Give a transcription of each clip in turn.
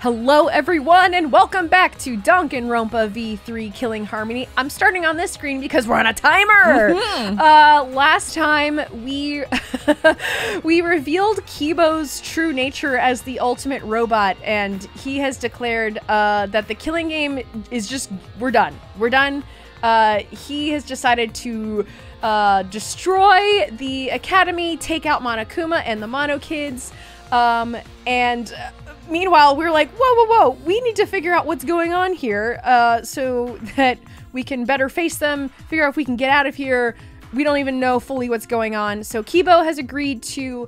Hello everyone and welcome back to Danganronpa V3 Killing Harmony. I'm starting on this screen because we're on a timer! Last time we we revealed Kibo's true nature as the ultimate robot, and he has declared that the killing game is just, we're done. We're done. He has decided to destroy the academy, take out Monokuma and the Mono Kids, meanwhile, we're like, whoa, we need to figure out what's going on here so that we can better face them, figure out if we can get out of here. We don't even know fully what's going on. So Kibo has agreed to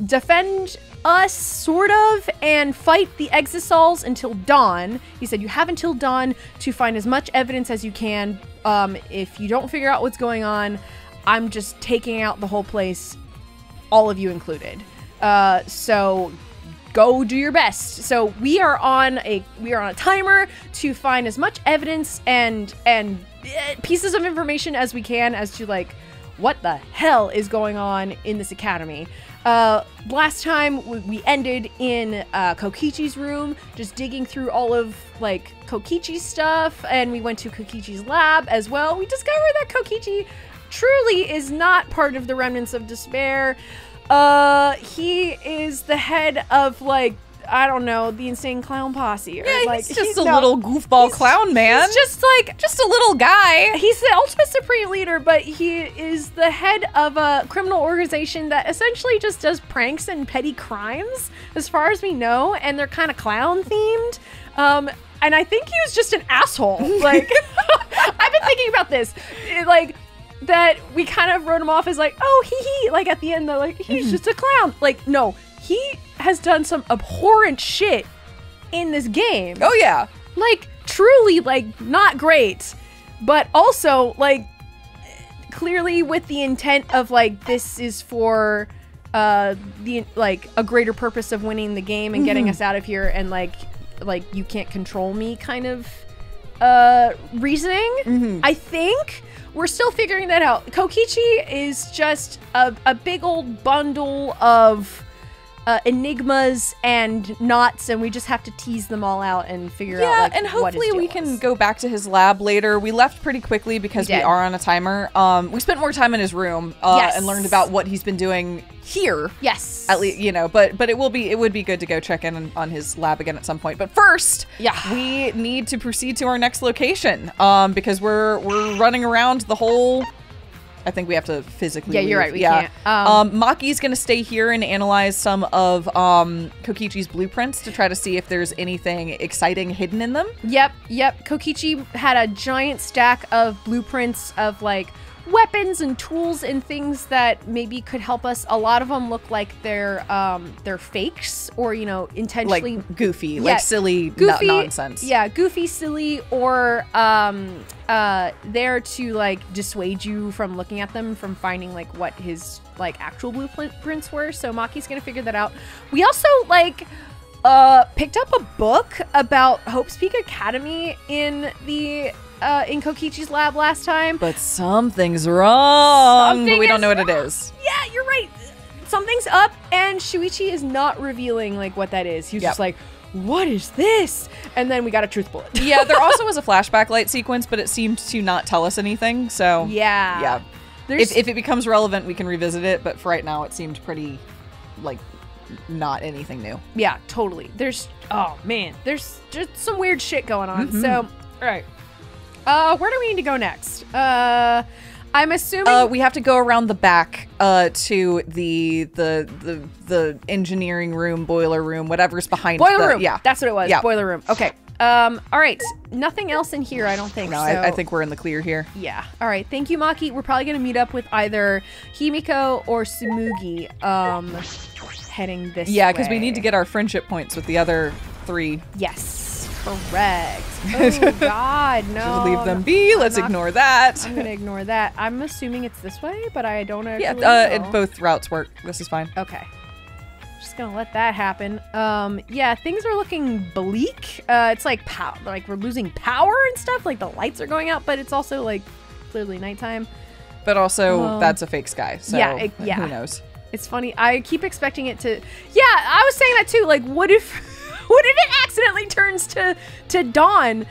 defend us, sort of, and fight the Exisals until dawn. He said you have until dawn to find as much evidence as you can. If you don't figure out what's going on, I'm just taking out the whole place, all of you included. So go do your best. So we are on a timer to find as much evidence and pieces of information as we can as to like what the hell is going on in this academy. Last time we ended in Kokichi's room, just digging through all of like Kokichi's stuff, and we went to Kokichi's lab as well. We discovered that Kokichi truly is not part of the Remnants of Despair. He is the head of, like, I don't know, the Insane Clown Posse. Or, yeah, like, he's just a little goofball clown, man. He's just a little guy. He's the ultimate supreme leader, but he is the head of a criminal organization that essentially just does pranks and petty crimes, as far as we know, and they're kind of clown themed. And I think he was just an asshole. Like, I've been thinking about this. That we kind of wrote him off as like, oh, hee, like at the end, they're like, he's just a clown. Like, no, he has done some abhorrent shit in this game. Oh, yeah. Like, truly, like, not great. But also, like, clearly with the intent of, like, this is for, a greater purpose of winning the game and getting us out of here, and, like, you can't control me kind of, reasoning. I think we're still figuring that out. Kokichi is just a big old bundle of enigmas and knots, and we just have to tease them all out and figure out, like, and hopefully we can go back to his lab later. We left pretty quickly because we are on a timer. We spent more time in his room and learned about what he's been doing here. Yes. At least, you know, but it would be good to go check in on his lab again at some point. But first, we need to proceed to our next location because we're running around the whole. I think we have to physically leave. You're right, we can't. Maki's gonna stay here and analyze some of Kokichi's blueprints to try to see if there's anything exciting hidden in them. Yep. Kokichi had a giant stack of blueprints of, like, weapons and tools and things that maybe could help us. A lot of them look like they're fakes, or, you know, intentionally like goofy, like silly, nonsense. Yeah, goofy, silly, or there to, like, dissuade you from looking at them, from finding, like, what his, like, actual blueprints were. So Maki's gonna figure that out. We also, like, picked up a book about Hope's Peak Academy in the in Kokichi's lab last time. But something's wrong. But we don't know what it is. Yeah, you're right. Something's up, and Shuichi is not revealing, like, what that is. He's just like, what is this? And then we got a truth bullet. Yeah, there also was a flashback light sequence, but it seemed to not tell us anything. So yeah. If it becomes relevant, we can revisit it. But for right now, it seemed pretty, like, not anything new. Yeah, totally. There's just some weird shit going on. So, all right. Where do we need to go next? I'm assuming we have to go around the back to the engineering room, boiler room, whatever's behind boiler room. Yeah, that's what it was. Yeah. Boiler room. Okay. All right. Nothing else in here, I don't think. No, so. I think we're in the clear here. Yeah. All right. Thank you, Maki. We're probably gonna meet up with either Himiko or Tsumugi. Heading this way. Yeah, because we need to get our friendship points with the other 3. Yes. Correct. Oh, God, no. Just leave them be. Let's ignore that. I'm going to ignore that. I'm assuming it's this way, but I don't actually know. Both routes work. This is fine. Okay. Just going to let that happen. Yeah, things are looking bleak. It's like we're losing power and stuff. Like, the lights are going out, but it's also, like, clearly nighttime. But also, that's a fake sky, so who knows? It's funny. I keep expecting it to... Yeah, I was saying that, too. Like, what if... What if it accidentally turns to dawn?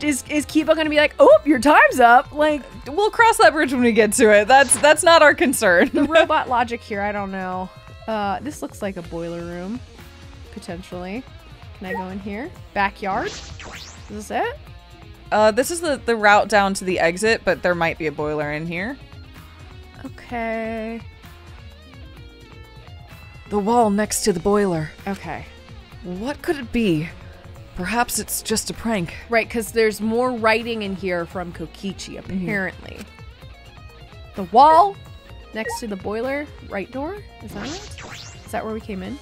Is Kiba gonna be like, oh, your time's up? Like, we'll cross that bridge when we get to it. That's not our concern. The robot logic here, I don't know. This looks like a boiler room, potentially. Can I go in here? Backyard? Is this it? This is the route down to the exit, but there might be a boiler in here. Okay. The wall next to the boiler. Okay. What could it be? Perhaps it's just a prank. Right, because there's more writing in here from Kokichi, apparently. The wall next to the boiler, right door? Is that it? Is that where we came in?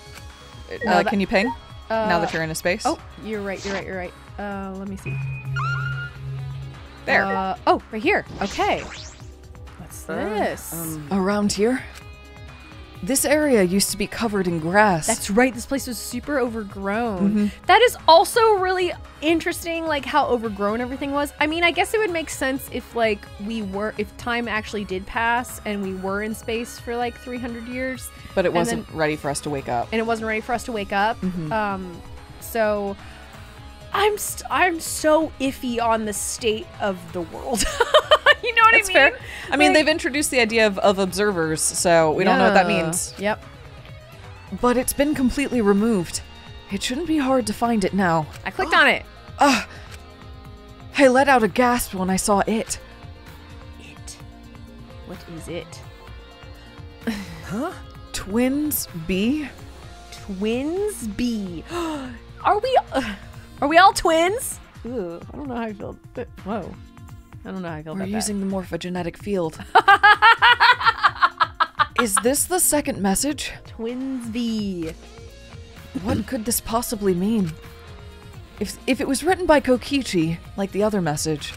Can you ping? Now that you're in a space? Oh, you're right. Let me see. There. Oh, right here. Okay. What's this? Around here? This area used to be covered in grass. That's right. This place was super overgrown. That is also really interesting, like how overgrown everything was. I mean, I guess it would make sense if like if time actually did pass and we were in space for like 300 years. But it wasn't ready for us to wake up. And it wasn't ready for us to wake up. So I'm so iffy on the state of the world. You know what I mean? Fair. I mean, they've introduced the idea of observers, so we don't know what that means. Yep. But it's been completely removed. It shouldn't be hard to find it now. I clicked on it. I let out a gasp when I saw it. It? What is it? Huh? Twins B? Twins B. Are we all twins? Ooh, I don't know how I feel. Whoa. I don't know how I feel about that. We're using the morphogenetic field. Is this the second message? Twins B. What could this possibly mean? If it was written by Kokichi, like the other message,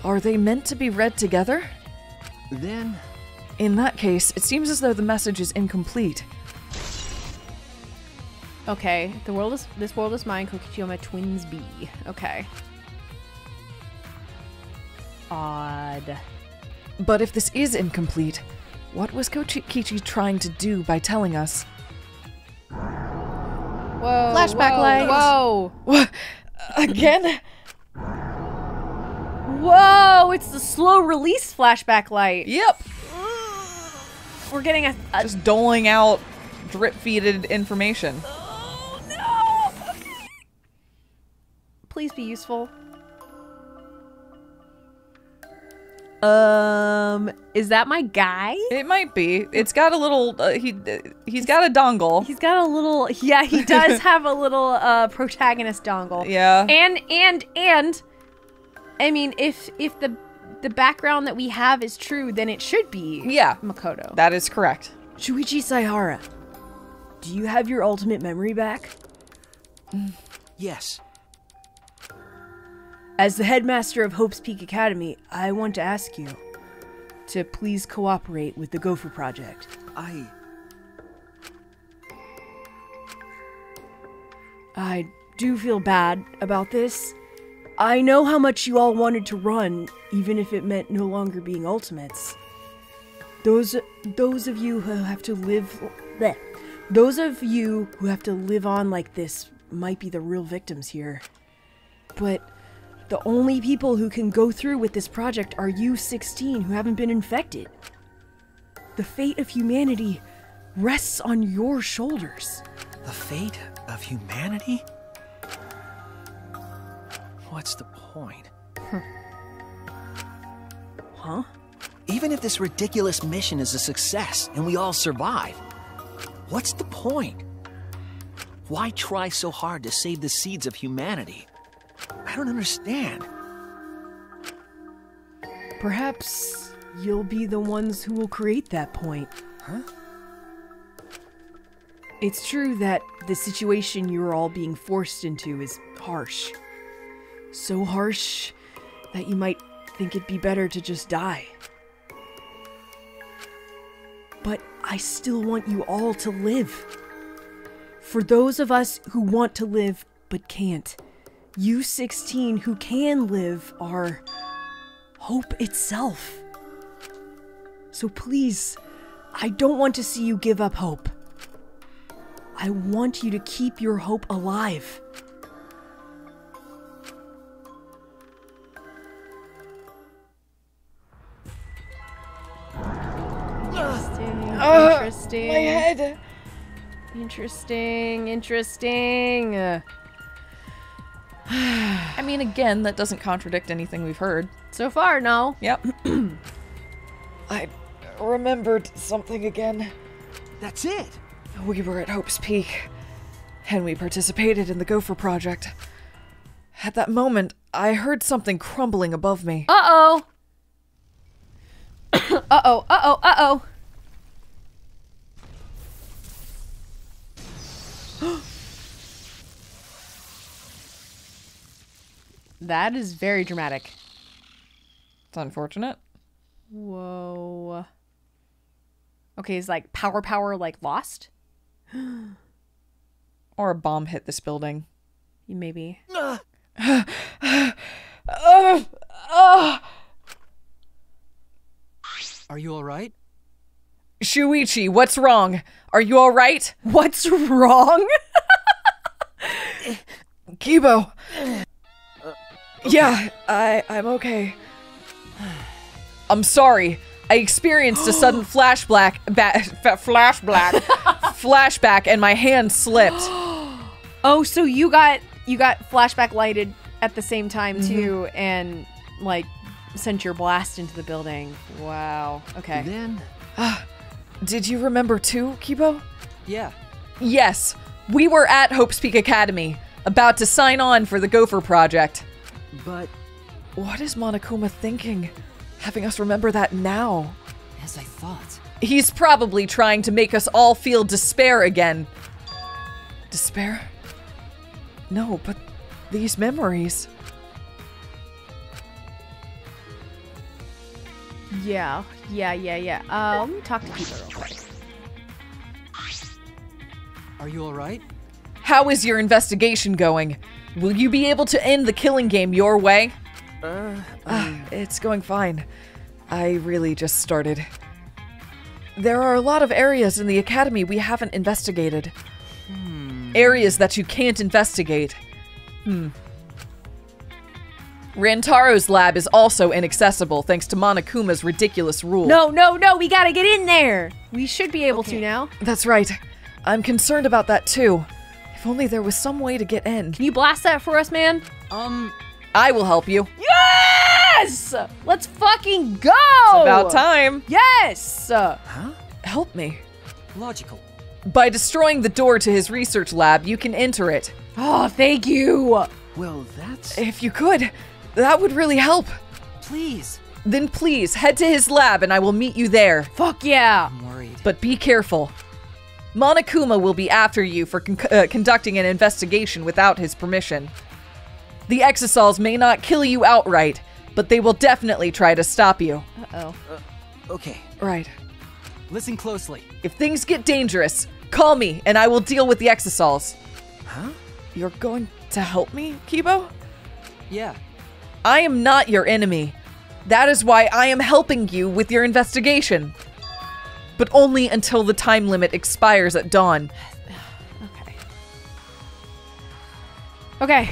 are they meant to be read together? Then... In that case, it seems as though the message is incomplete. Okay, this world is mine, Kokichi Twins B. Okay. Odd. But if this is incomplete, what was Kokichi trying to do by telling us? Whoa. Flashback light. Whoa. What? Again? Whoa, it's the slow release flashback light. Yep. We're getting a just doling out drip-feeded information. Oh no. Okay. Please be useful. Is that my guy? It might be. It's got a little, he's got a dongle. He's got a little, yeah, he does have a little, protagonist dongle. Yeah. And, I mean, if the background that we have is true, then it should be Makoto. That is correct. Shuichi Saihara, do you have your ultimate memory back? Yes. As the headmaster of Hope's Peak Academy, I want to ask you to please cooperate with the Gopher Project. I do feel bad about this. I know how much you all wanted to run, even if it meant no longer being ultimates. Those of you who have to live on like this might be the real victims here. But the only people who can go through with this project are you 16 who haven't been infected. The fate of humanity rests on your shoulders. The fate of humanity? What's the point? Huh? Even if this ridiculous mission is a success and we all survive, what's the point? Why try so hard to save the seeds of humanity? I don't understand. Perhaps you'll be the ones who will create that point. Huh? It's true that the situation you're all being forced into is harsh. So harsh that you might think it'd be better to just die. But I still want you all to live. For those of us who want to live but can't, you 16 who can live are hope itself. So please, I don't want to see you give up hope. I want you to keep your hope alive. Interesting. My head. Interesting. I mean, again, that doesn't contradict anything we've heard. So far, no. Yep. I remembered something again. That's it. We were at Hope's Peak, and we participated in the Gopher Project. At that moment, I heard something crumbling above me. Uh-oh. Uh-oh. That is very dramatic. It's unfortunate. Whoa. Okay, is like power like lost? Or a bomb hit this building. Maybe. Are you all right? Shuichi, what's wrong? Are you all right? What's wrong? Kibo. Yeah, I'm okay. I'm sorry. I experienced a sudden flashback, and my hand slipped. Oh, so you got flashback lighted at the same time too, and like sent your blast into the building. Wow. Okay. And then? Did you remember too, Kibo? Yeah. Yes. We were at Hope's Peak Academy, about to sign on for the Gopher Project. But What is Monokuma thinking? Having us remember that now? as I thought. He's probably trying to make us all feel despair again. Despair? No, but these memories. Yeah. Let me talk to Kiba real quick. Are you all right? How is your investigation going? Will you be able to end the killing game your way? It's going fine. I really just started. There are a lot of areas in the academy we haven't investigated. Areas that you can't investigate. Rantaro's lab is also inaccessible thanks to Monokuma's ridiculous rule. No, we gotta get in there. We should be able to now. That's right. I'm concerned about that too. If only there was some way to get in. Can you blast that for us, man? I will help you. Yes! Let's fucking go! It's about time. Yes! Help me. Logical. By destroying the door to his research lab, you can enter it. Oh, thank you! Well, that's... If you could, that would really help. Please. Then please, head to his lab and I will meet you there. Fuck yeah! I'm worried. But be careful. Monokuma will be after you for conducting an investigation without his permission. The Exosols may not kill you outright, but they will definitely try to stop you. Uh-oh. Okay. Right. Listen closely. If things get dangerous, call me and I will deal with the Exosols. Huh? You're going to help me, Kibo? Yeah. I am not your enemy. That is why I am helping you with your investigation. But only until the time limit expires at dawn. Okay.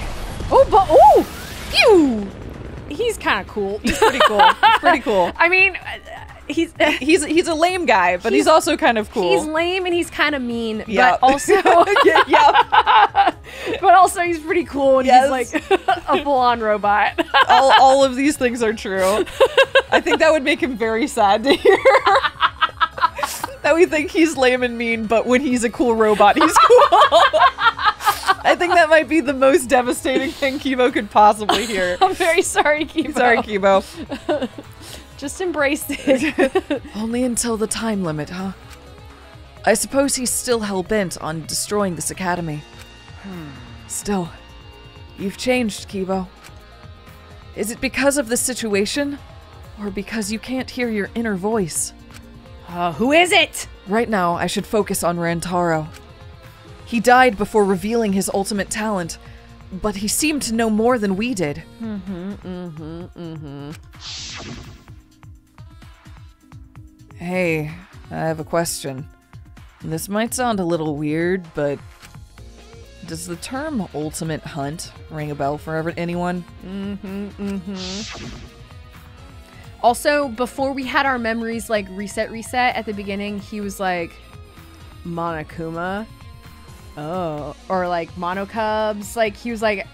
Oh, but oh, phew! He's kind of cool. He's pretty cool. He's pretty cool. I mean, he's He's a lame guy, but he's also kind of cool. He's lame and he's kind of mean, Yeah. but also yeah. but also he's pretty cool and Yes. he's like a full-on robot. all of these things are true. I think that would make him very sad to hear. That we think he's lame and mean, but when he's a cool robot, he's cool. I think that might be the most devastating thing Kibo could possibly hear. I'm very sorry, Kibo. Sorry, Kibo. Just embrace it. Only until the time limit, huh? I suppose he's still hell-bent on destroying this academy. Still, you've changed, Kibo. Is it because of the situation? Or because you can't hear your inner voice? Who is it? Right now, I should focus on Rantaro. He died before revealing his ultimate talent, but he seemed to know more than we did. Hey, I have a question. This might sound a little weird, but does the term ultimate hunt ring a bell for anyone? Also, before we had our memories like reset at the beginning, he was like Monokuma. Oh, or like Monocubs. Like he was like,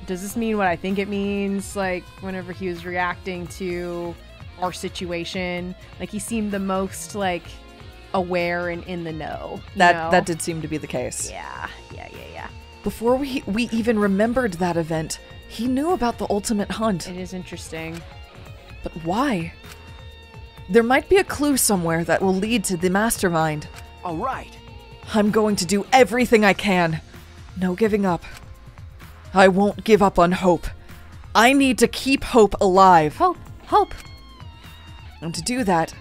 does this mean what I think it means? Like whenever he was reacting to our situation, like he seemed the most like aware and in the know. That did seem to be the case. Yeah. Before we even remembered that event, he knew about the ultimate hunt. It is interesting. But why? There might be a clue somewhere that will lead to the mastermind. All right. I'm going to do everything I can. No giving up. I won't give up on hope. I need to keep hope alive. Hope. And to do that,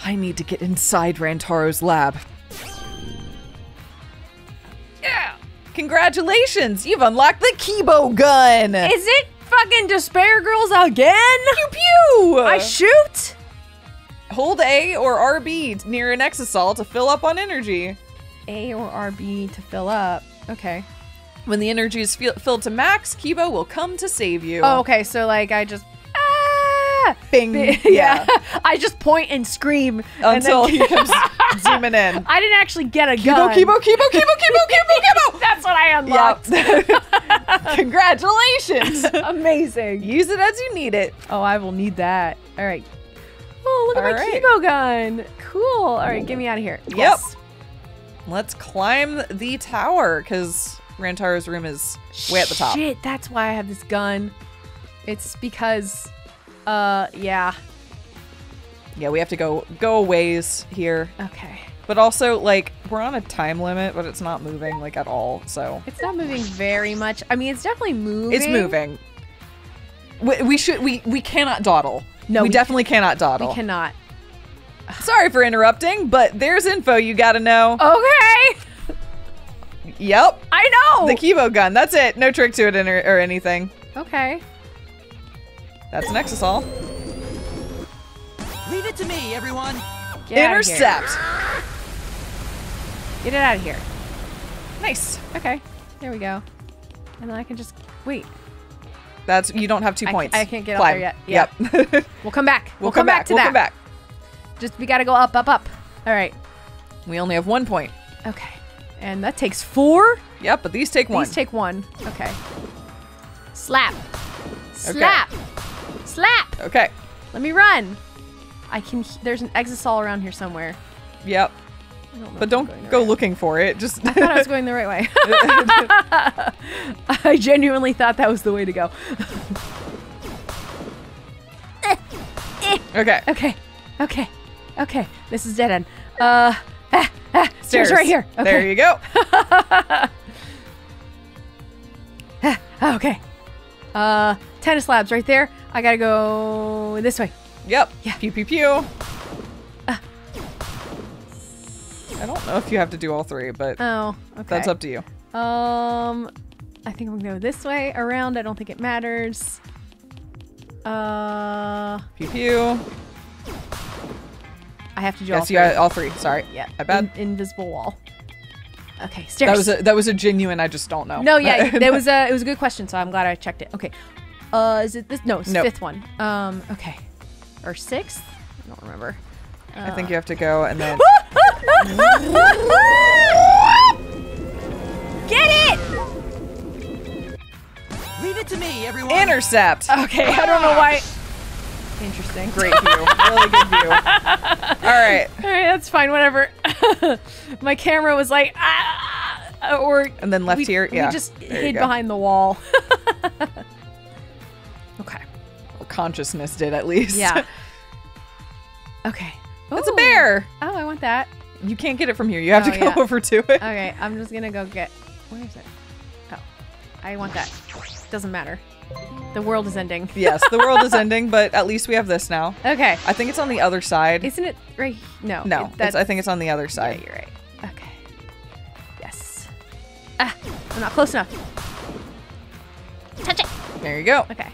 I need to get inside Rantaro's lab. Yeah! Congratulations! You've unlocked the Kibo gun! Is it fucking Despair Girls again? Pew pew! I shoot? Hold A or RB near an exisol to fill up on energy. A or RB to fill up. Okay. When the energy is filled to max, Kibo will come to save you. Oh, okay. So like I just Bing. Yeah. I just point and scream until he comes zooming in. I didn't actually get a gun. Kibo. That's what I unlocked. Yep. Congratulations. Amazing. Use it as you need it. Oh, I will need that. All right. Oh, look at my Kibo gun. Cool. All right, get me out of here. Yep. Yes. Let's climb the tower because Rantaro's room is way at the top. Shit, that's why I have this gun. It's because, yeah. Yeah, we have to go a ways here. Okay. But also, like, we're on a time limit, but it's not moving, like, at all, so. It's not moving very much. I mean, it's definitely moving. It's moving. We cannot dawdle. No, we definitely cannot dawdle. We cannot. Sorry for interrupting, but there's info you gotta know. Okay. Yep. I know. The Kibo gun. That's it. No trick to it or anything. Okay. That's an exisol. Leave it to me, everyone. Intercept. Get it out of here. Nice. Okay. There we go. And then I can just wait. You don't have 2 points. I can't get up there yet. Yeah. Yep. We'll come back. We'll come back to that. We'll come back. Just we gotta go up. All right. We only have 1 point. Okay. And that takes 4? Yep, but these take 1. These take 1. Okay. Slap. Slap. Okay. Slap. Okay. Let me run. There's an exisol around here somewhere. Yep. But don't go looking for it. Just I thought I was going the right way. I genuinely thought that was the way to go. Okay. Okay. This is dead end. Stairs right here. Okay. There you go. Okay. Tennis slabs right there. I gotta go this way. Yep. Yeah. Pew pew pew. I don't know if you have to do all 3, but oh, okay. That's up to you. I think I'm gonna go this way around. I don't think it matters. Pew pew. I have to do all 3. Yes, all 3. Sorry. Yeah. I bet. Invisible wall. Okay, stairs. That was a genuine. I just don't know. No, yeah, it was a good question, so I'm glad I checked it. Okay. Is it this? No, it's the 5th one. Okay. Or 6th? I don't remember. I think you have to go and then. Get it! Leave it to me, everyone. Intercept. Okay, I don't know why. Interesting. Great view. Really good view. All right. All right, that's fine. Whatever. My camera was like, or and then left here. Yeah. We just hid behind the wall. Okay. Well, consciousness did at least. Yeah. Okay. It's a bear. Oh, I want that. You can't get it from here. You have to go over to it. Okay, I'm just gonna go get. Where is it? Oh, I want that. Doesn't matter. The world is ending. Yes, the world is ending, but at least we have this now. Okay. I think it's on the other side. Isn't it right? No. No, I think it's on the other side. Yeah, you're right. Okay. Yes. Ah, I'm not close enough. Touch it. There you go. Okay.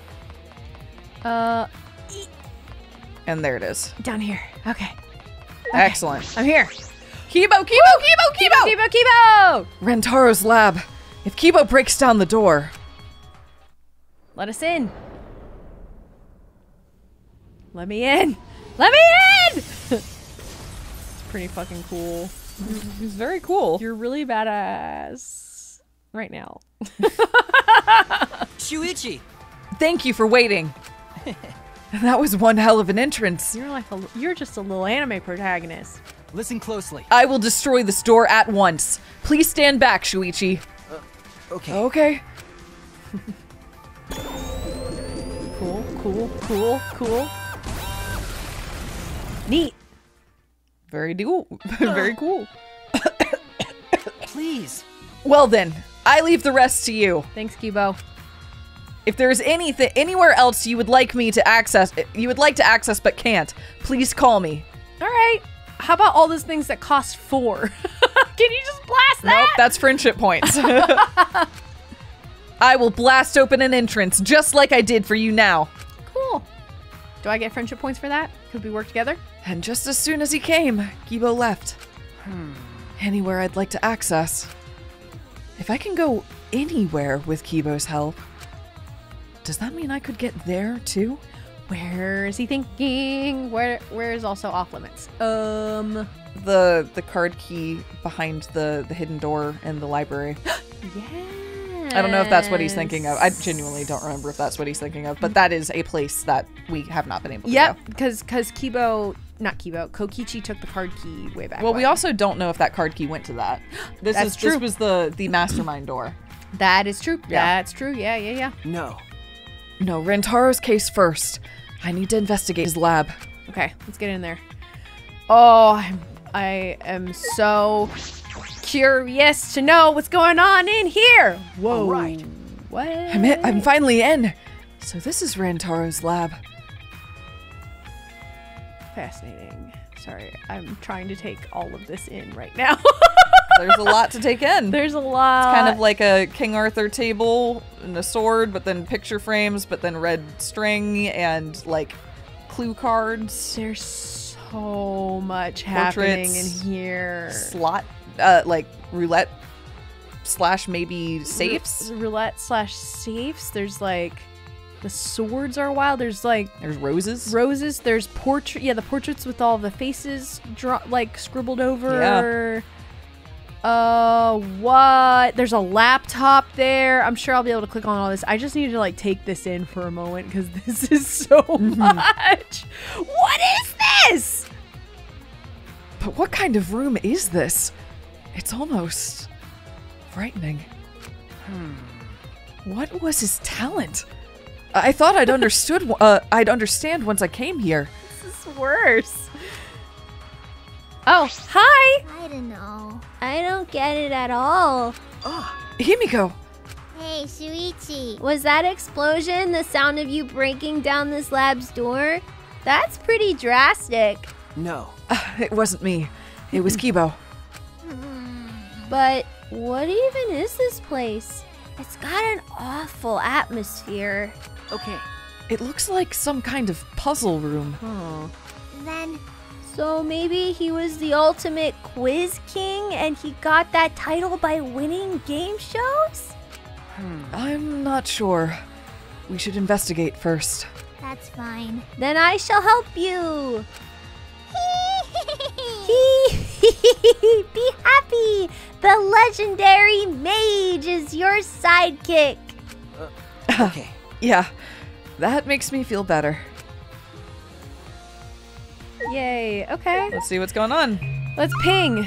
And there it is. Down here. Okay. Excellent. I'm here. Kibo! Kibo! Rantaro's lab. If Kibo breaks down the door. Let us in. Let me in. Let me in! It's pretty fucking cool. He's very cool. You're really badass right now. Shuichi! Thank you for waiting. That was one hell of an entrance. You're just a little anime protagonist. Listen closely. I will destroy this door at once. Please stand back, Shuichi. Okay. Okay. Cool. Neat. Very cool. Very cool. Please. Well then, I leave the rest to you. Thanks, Kibo. If there's anywhere else you would like to access but can't, please call me. All right. How about all those things that cost 4? Can you just blast that? Nope, that's friendship points. I will blast open an entrance just like I did for you now. Cool. Do I get friendship points for that? Because we work together? And just as soon as he came, Kibo left. Anywhere I'd like to access. If I can go anywhere with Kibo's help, does that mean I could get there too? Where is he thinking? Where is also off limits? The card key behind the hidden door in the library. Yeah. I don't know if that's what he's thinking of. I genuinely don't remember if that's what he's thinking of, but that is a place that we have not been able to go. because Kokichi took the card key way back. Well, we also don't know if that card key went to that. This was the mastermind door. That is true. Yeah. That's true. Yeah. No. No, Rantaro's case first. I need to investigate his lab. Okay, let's get in there. Oh, I am so curious to know what's going on in here. Whoa. All right. What? I'm finally in. So this is Rantaro's lab. Fascinating. Sorry, I'm trying to take all of this in right now. There's a lot to take in. There's a lot. It's kind of like a King Arthur table and a sword, but then picture frames, but then red string and like clue cards. There's so much happening in here. Slot, like roulette / maybe safes. Roulette / safes. There's like the swords are wild. There's roses. There's portrait. Yeah, the portraits with all the faces scribbled over. Yeah. What? There's a laptop there. I'm sure I'll be able to click on all this. I just need to take this in for a moment because this is so much. What is this? But what kind of room is this? It's almost frightening. What was his talent? I thought I'd understand once I came here. This is worse. Oh, hi! I don't know. I don't get it at all. Himiko! Hey, Shuichi. Was that explosion the sound of you breaking down this lab's door? That's pretty drastic. No. It wasn't me. It was Kibo. But what even is this place? It's got an awful atmosphere. Okay. It looks like some kind of puzzle room. Then... So maybe he was the ultimate quiz king and he got that title by winning game shows? I'm not sure. We should investigate first. That's fine. Then I shall help you. Be happy! The legendary mage is your sidekick. Okay. Yeah, that makes me feel better. Yay. Okay. Let's see what's going on. Let's ping.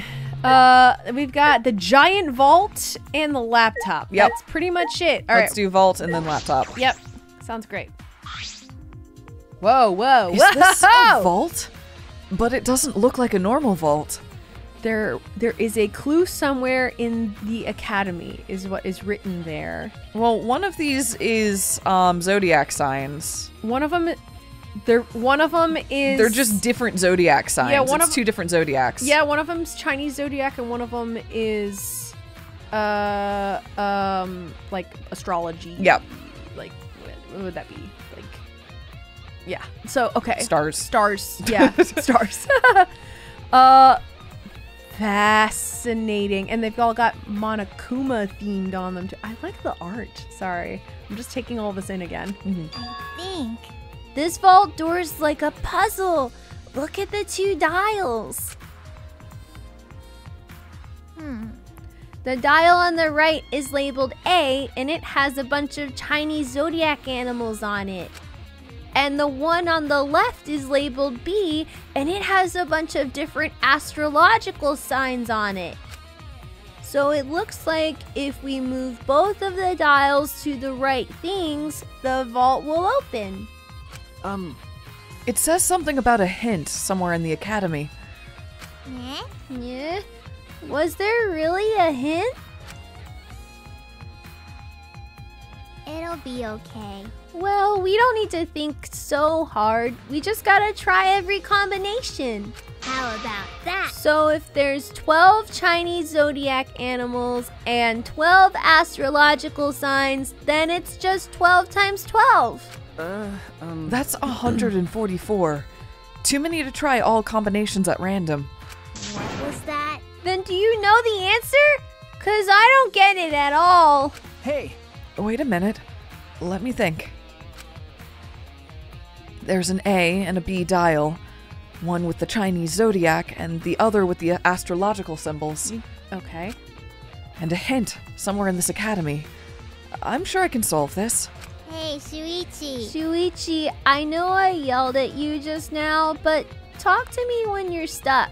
We've got the giant vault and the laptop. Yep. That's pretty much it. All right. Let's do vault and then laptop. Yep. Sounds great. Whoa. Is this a vault? But it doesn't look like a normal vault. There is a clue somewhere in the academy is what is written there. Well, one of these is zodiac signs. One of them is... They're just different zodiac signs. Yeah, it's two different zodiacs. Yeah, one of them's Chinese zodiac and one of them is like astrology. Yep. Like what would that be? Like yeah. So okay. Stars. Yeah, stars. Fascinating. And they've all got Monokuma themed on them too. I like the art. Sorry. I'm just taking all this in again. I think this vault door's like a puzzle. Look at the 2 dials. The dial on the right is labeled A, and it has a bunch of Chinese zodiac animals on it. And the one on the left is labeled B, and it has a bunch of different astrological signs on it. So it looks like if we move both of the dials to the right things, the vault will open. It says something about a hint somewhere in the academy. Yeah. Was there really a hint? It'll be okay. Well, we don't need to think so hard. We just gotta try every combination. How about that? So if there's 12 Chinese zodiac animals and 12 astrological signs, then it's just 12 times 12. That's 144. Too many to try all combinations at random. What was that? Then do you know the answer? 'Cause I don't get it at all. Hey, Wait a minute. Let me think. There's an A and a B dial. One with the Chinese zodiac and the other with the astrological symbols. Okay. And a hint somewhere in this academy. I'm sure I can solve this. Hey, Shuichi, I know I yelled at you just now, but talk to me when you're stuck.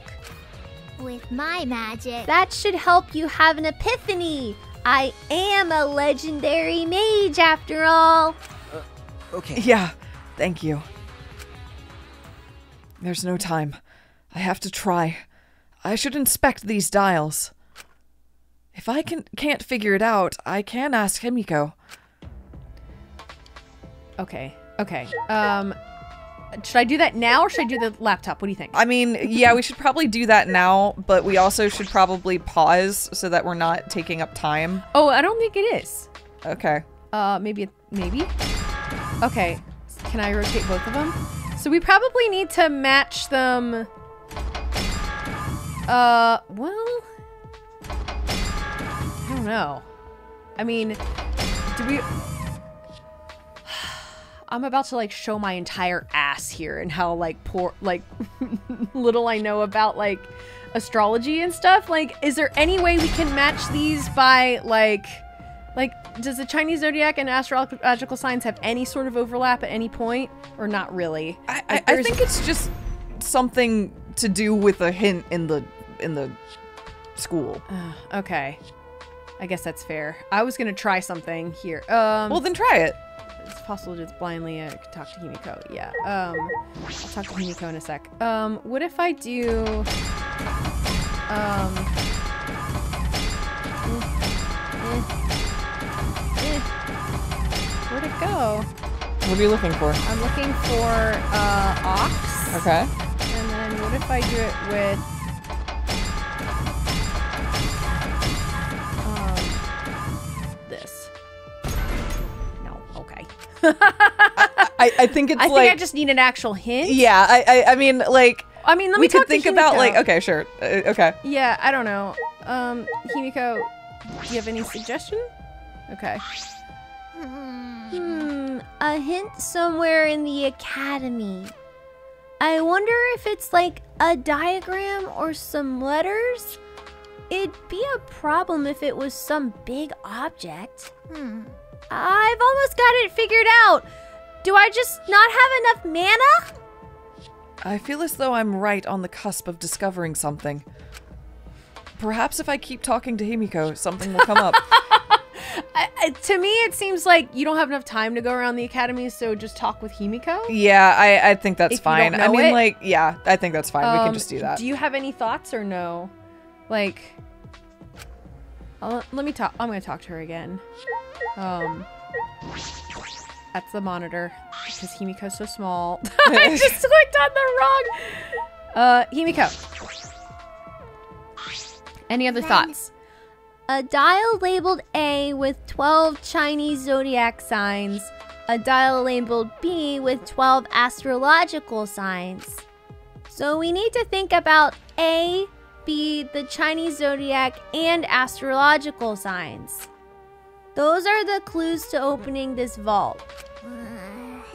With my magic. That should help you have an epiphany. I am a legendary mage after all. okay. Yeah, thank you. There's no time. I have to try. I should inspect these dials. If I can't figure it out, I can ask Himiko. Okay. Okay. Should I do that now or should I do the laptop? What do you think? I mean, yeah, we should probably do that now, but we also should probably pause so that we're not taking up time. Oh, I don't think it is. Okay. Maybe. Okay. Can I rotate both of them? So we probably need to match them. Well, I don't know. I mean, do we... I'm about to like show my entire ass here and how like poor, like little I know about like astrology and stuff. Like, is there any way we can match these by like does the Chinese zodiac and astrological signs have any sort of overlap at any point or not really? I think it's just something to do with a hint in the school. Okay. I guess that's fair. I was gonna try something here. Well, then try it. It's possible to just blindly talk to Himiko. Yeah. I'll talk to Himiko in a sec. What if I do... Where'd it go? What are you looking for? I'm looking for, ox. Okay. And then what if I do it with... this. No. Okay. I think it's I like... think I just need an actual hint. Yeah, I mean, like... I mean, let me we could talk to think about, Himiko. like... Okay, sure. Okay. Yeah, I don't know. Himiko, do you have any suggestion? Okay. A hint somewhere in the academy. I wonder if it's like a diagram or some letters? It'd be a problem if it was some big object. I've almost got it figured out. Do I just not have enough mana? I feel as though I'm right on the cusp of discovering something. Perhaps if I keep talking to Himiko, something will come up. To me, it seems like you don't have enough time to go around the academy, so just talk with Himiko. Yeah, I think that's If you fine. don't I know mean, it. like, yeah, I think that's fine. We can just do that. Do you have any thoughts or no? Like, let me talk. I'm gonna talk to her again. That's the monitor because Himiko's so small. I just clicked on the wrong. Himiko. Any other thoughts? A dial labeled A with 12 Chinese zodiac signs. A dial labeled B with 12 astrological signs. So we need to think about A, be the Chinese zodiac and astrological signs. Those are the clues to opening this vault.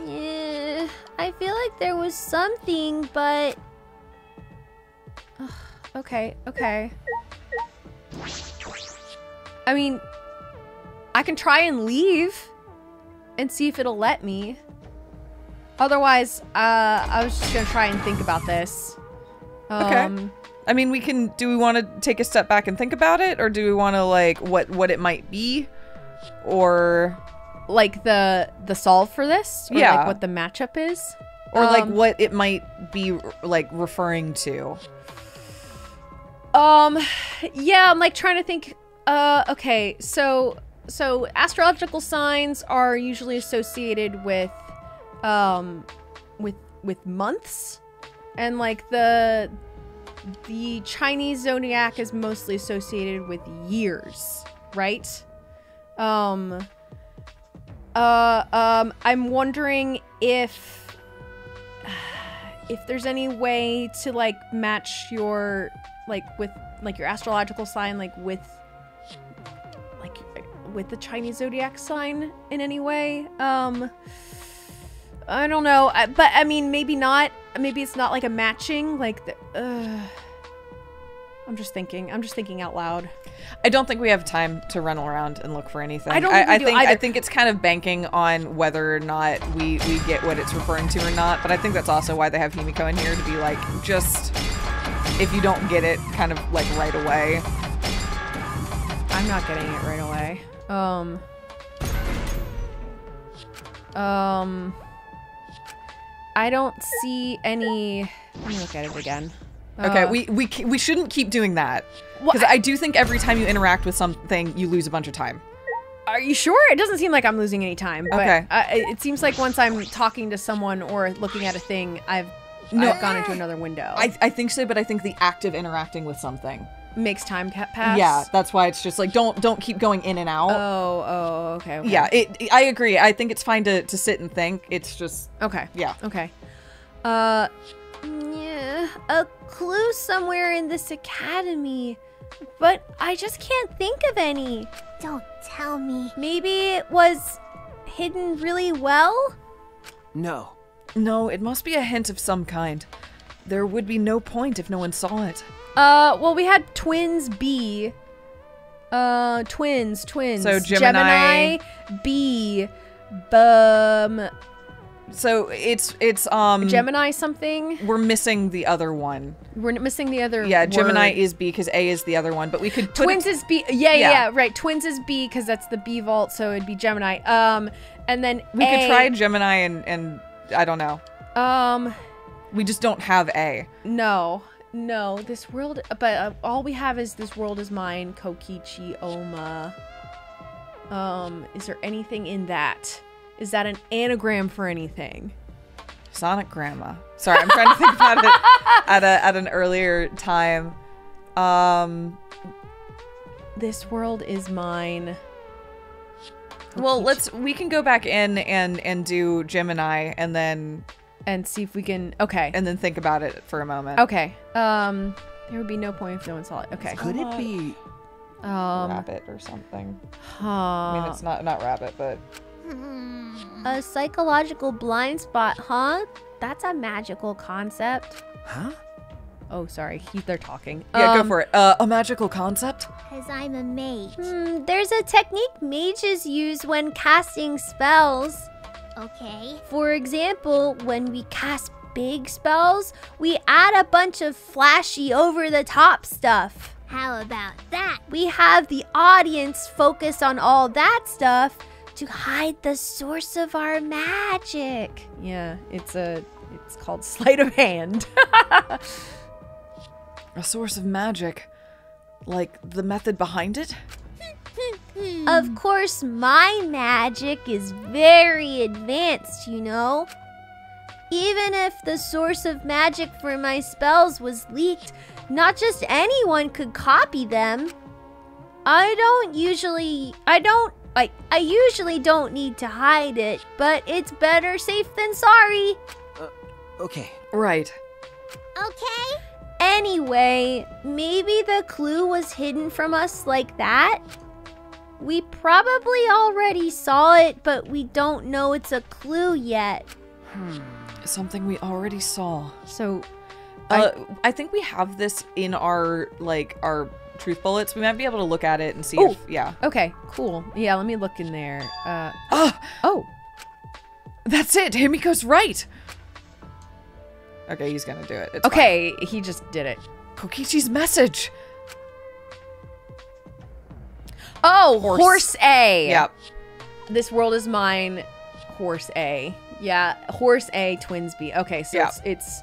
Yeah, I feel like there was something, but... Okay. I mean, I can try and leave and see if it'll let me. Otherwise, I was just gonna try and think about this. Okay. I mean, do we want to take a step back and think about it? Or do we want to, like, what it might be? Or... Like the solve for this? Or Yeah. like what the matchup is? Or, like, what it might be, like, referring to. Yeah, I'm, like, trying to think... okay, so astrological signs are usually associated with months, and like the Chinese zodiac is mostly associated with years, right? I'm wondering if there's any way to like match your your astrological sign with the Chinese zodiac sign in any way. I don't know, but I mean, maybe not. Maybe it's not like a matching, like the, I'm just thinking out loud. I don't think we have time to run around and look for anything. I think it's kind of banking on whether or not we get what it's referring to or not. But I think that's also why they have Himiko in here, to be like, just if you don't get it kind of like right away. I'm not getting it right away. I don't see any. Let me look at it again. Okay, we shouldn't keep doing that, because I do think every time you interact with something, you lose a bunch of time. Are you sure? It doesn't seem like I'm losing any time. But okay. It seems like once I'm talking to someone or looking at a thing, I've gone into another window. I think so, but I think the act of interacting with something makes time pass. Yeah, that's why it's just like don't keep going in and out. Okay. Yeah, I agree. I think it's fine to sit and think. It's just okay. Yeah. Okay. Yeah, a clue somewhere in this academy, but I just can't think of any. Don't tell me. Maybe it was hidden really well? No. No, it must be a hint of some kind. There would be no point if no one saw it. Well, we had twins B. Twins. So Gemini B. So it's Gemini something. We're missing the other one. We're missing the other. Yeah, word. Gemini is B because A is the other one, but we could put Twins is B. Yeah, right. Twins is B because that's the B vault, so it'd be Gemini. And then we could try Gemini and I don't know. We just don't have A. No. This world, but all we have is this world is mine. Kokichi Oma. Is there anything in that? Is that an anagram for anything? Sonic Grandma. Sorry, I'm trying to think about it at an earlier time. This world is mine. Well, we can go back in and do Gemini and see if we can. Okay. And then think about it for a moment. Okay. There would be no point if no one saw it. Okay. Could it be rabbit or something? I mean, it's not rabbit, but a psychological blind spot, huh? That's a magical concept. Huh? Oh, sorry. They're talking. Yeah, go for it. A magical concept? Because I'm a mage. There's a technique mages use when casting spells. Okay. For example, when we cast big spells, we add a bunch of flashy over-the-top stuff. How about that? We have the audience focus on all that stuff to hide the source of our magic. Yeah, it's called sleight of hand. A source of magic? Like the method behind it? Of course, my magic is very advanced, you know. Even if the source of magic for my spells was leaked, not just anyone could copy them. I usually don't need to hide it, but it's better safe than sorry. Okay. Right. Okay. Anyway, maybe the clue was hidden from us like that? We probably already saw it, but we don't know it's a clue yet. Something we already saw. So, I think we have this in our, like, our truth bullets. We might be able to look at it and see if, yeah. okay, cool. Yeah, let me look in there. Oh! That's it! Himiko's right! Okay, he's gonna do it. It's Okay, he just did it. fine. Kokichi's message! Oh, horse A. Yep. This world is mine. Horse A. Yeah, horse A, twins B. Okay, so Yeah. it's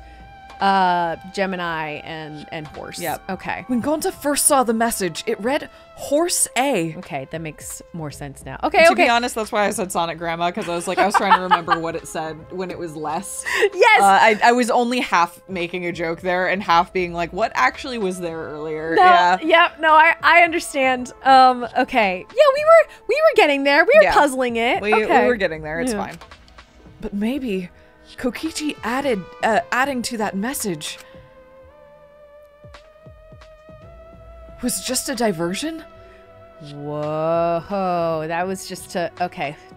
Gemini and horse. Yep. Okay. When Gonta first saw the message, it read Horse A. Okay, that makes more sense now. Okay, To be honest, that's why I said Sonic Grandma, because I was trying to remember what it said when it was less. Yes! I was only half making a joke there and half being like, what actually was there earlier? No, Yeah. no, I understand. Okay. Yeah, we were getting there. We were Yeah. puzzling it. We Okay. were getting there. It's Yeah. fine. But maybe Kokichi adding to that message was just a diversion? Whoa, that was just to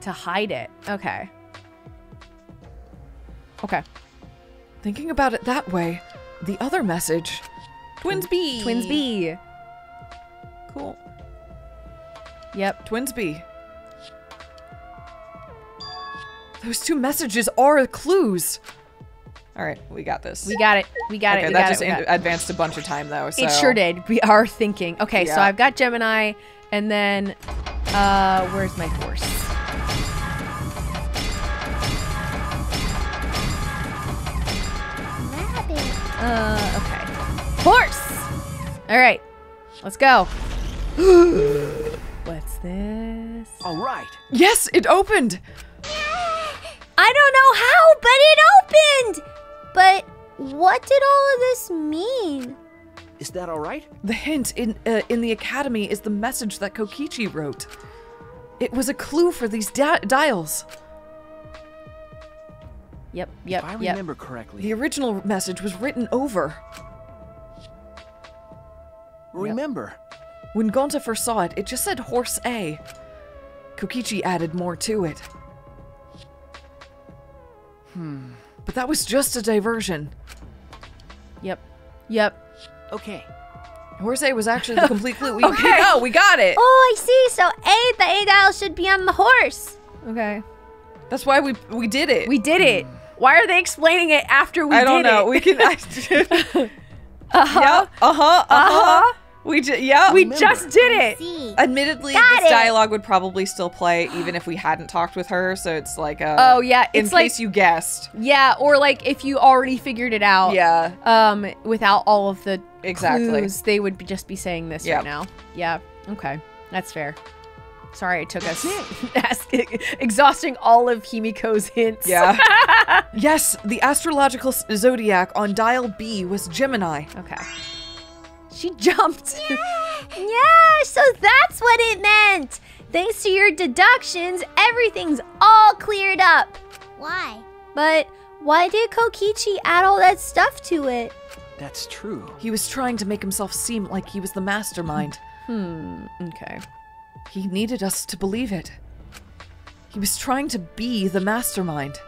hide it. Okay. Okay. Thinking about it that way, the other message, Twins B. Twins B. Cool. Yep. Twins B. Those two messages are clues. All right, we got this. We got it. We got it. Okay, We that got just it. We got it. advanced a bunch of time though. So. It sure did. We are thinking. Okay, so Yeah. I've got Gemini, and then, where's my horse? Rabbit. Okay. Horse! All right, let's go. What's this? All right. Yes, it opened. I don't know how, but it opened! But what did all of this mean? Is that all right? The hint in the academy is the message that Kokichi wrote. It was a clue for these dials. Yep. If I remember correctly. The original message was written over. Remember. When Gonta first saw it, it just said Horse A. Kokichi added more to it. But that was just a diversion. Yep. Okay. Horse A was actually the complete clue. We got it. Oh, I see. So the A dial should be on the horse. Okay. That's why we did it. We did it. Why are they explaining it after we did it? I don't know. We can. We just We just did it. See. Admittedly, Got this it. dialogue would probably still play even if we hadn't talked with her. So it's like a. Oh, yeah, In it's like- case you guessed. Yeah, or like if you already figured it out. Yeah. Without all of the Exactly. clues, they would just be saying this Yep. right now. Yeah. Okay. That's fair. Sorry, it took us exhausting all of Himiko's hints. Yeah. Yes, the astrological zodiac on dial B was Gemini. Okay. She jumped. Yeah, so that's what it meant. Thanks to your deductions, everything's all cleared up. Why? But why did Kokichi add all that stuff to it? That's true. He was trying to make himself seem like he was the mastermind. Okay. He needed us to believe it. He was trying to be the mastermind.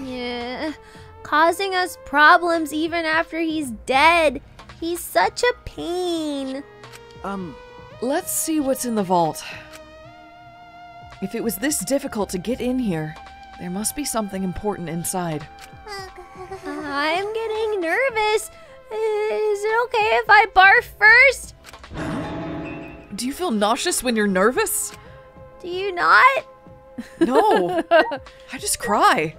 Yeah, causing us problems even after he's dead. He's such a pain. Let's see what's in the vault. If it was this difficult to get in here, there must be something important inside. I'm getting nervous. Is it okay if I barf first? Do you feel nauseous when you're nervous? Do you not? No. I just cry.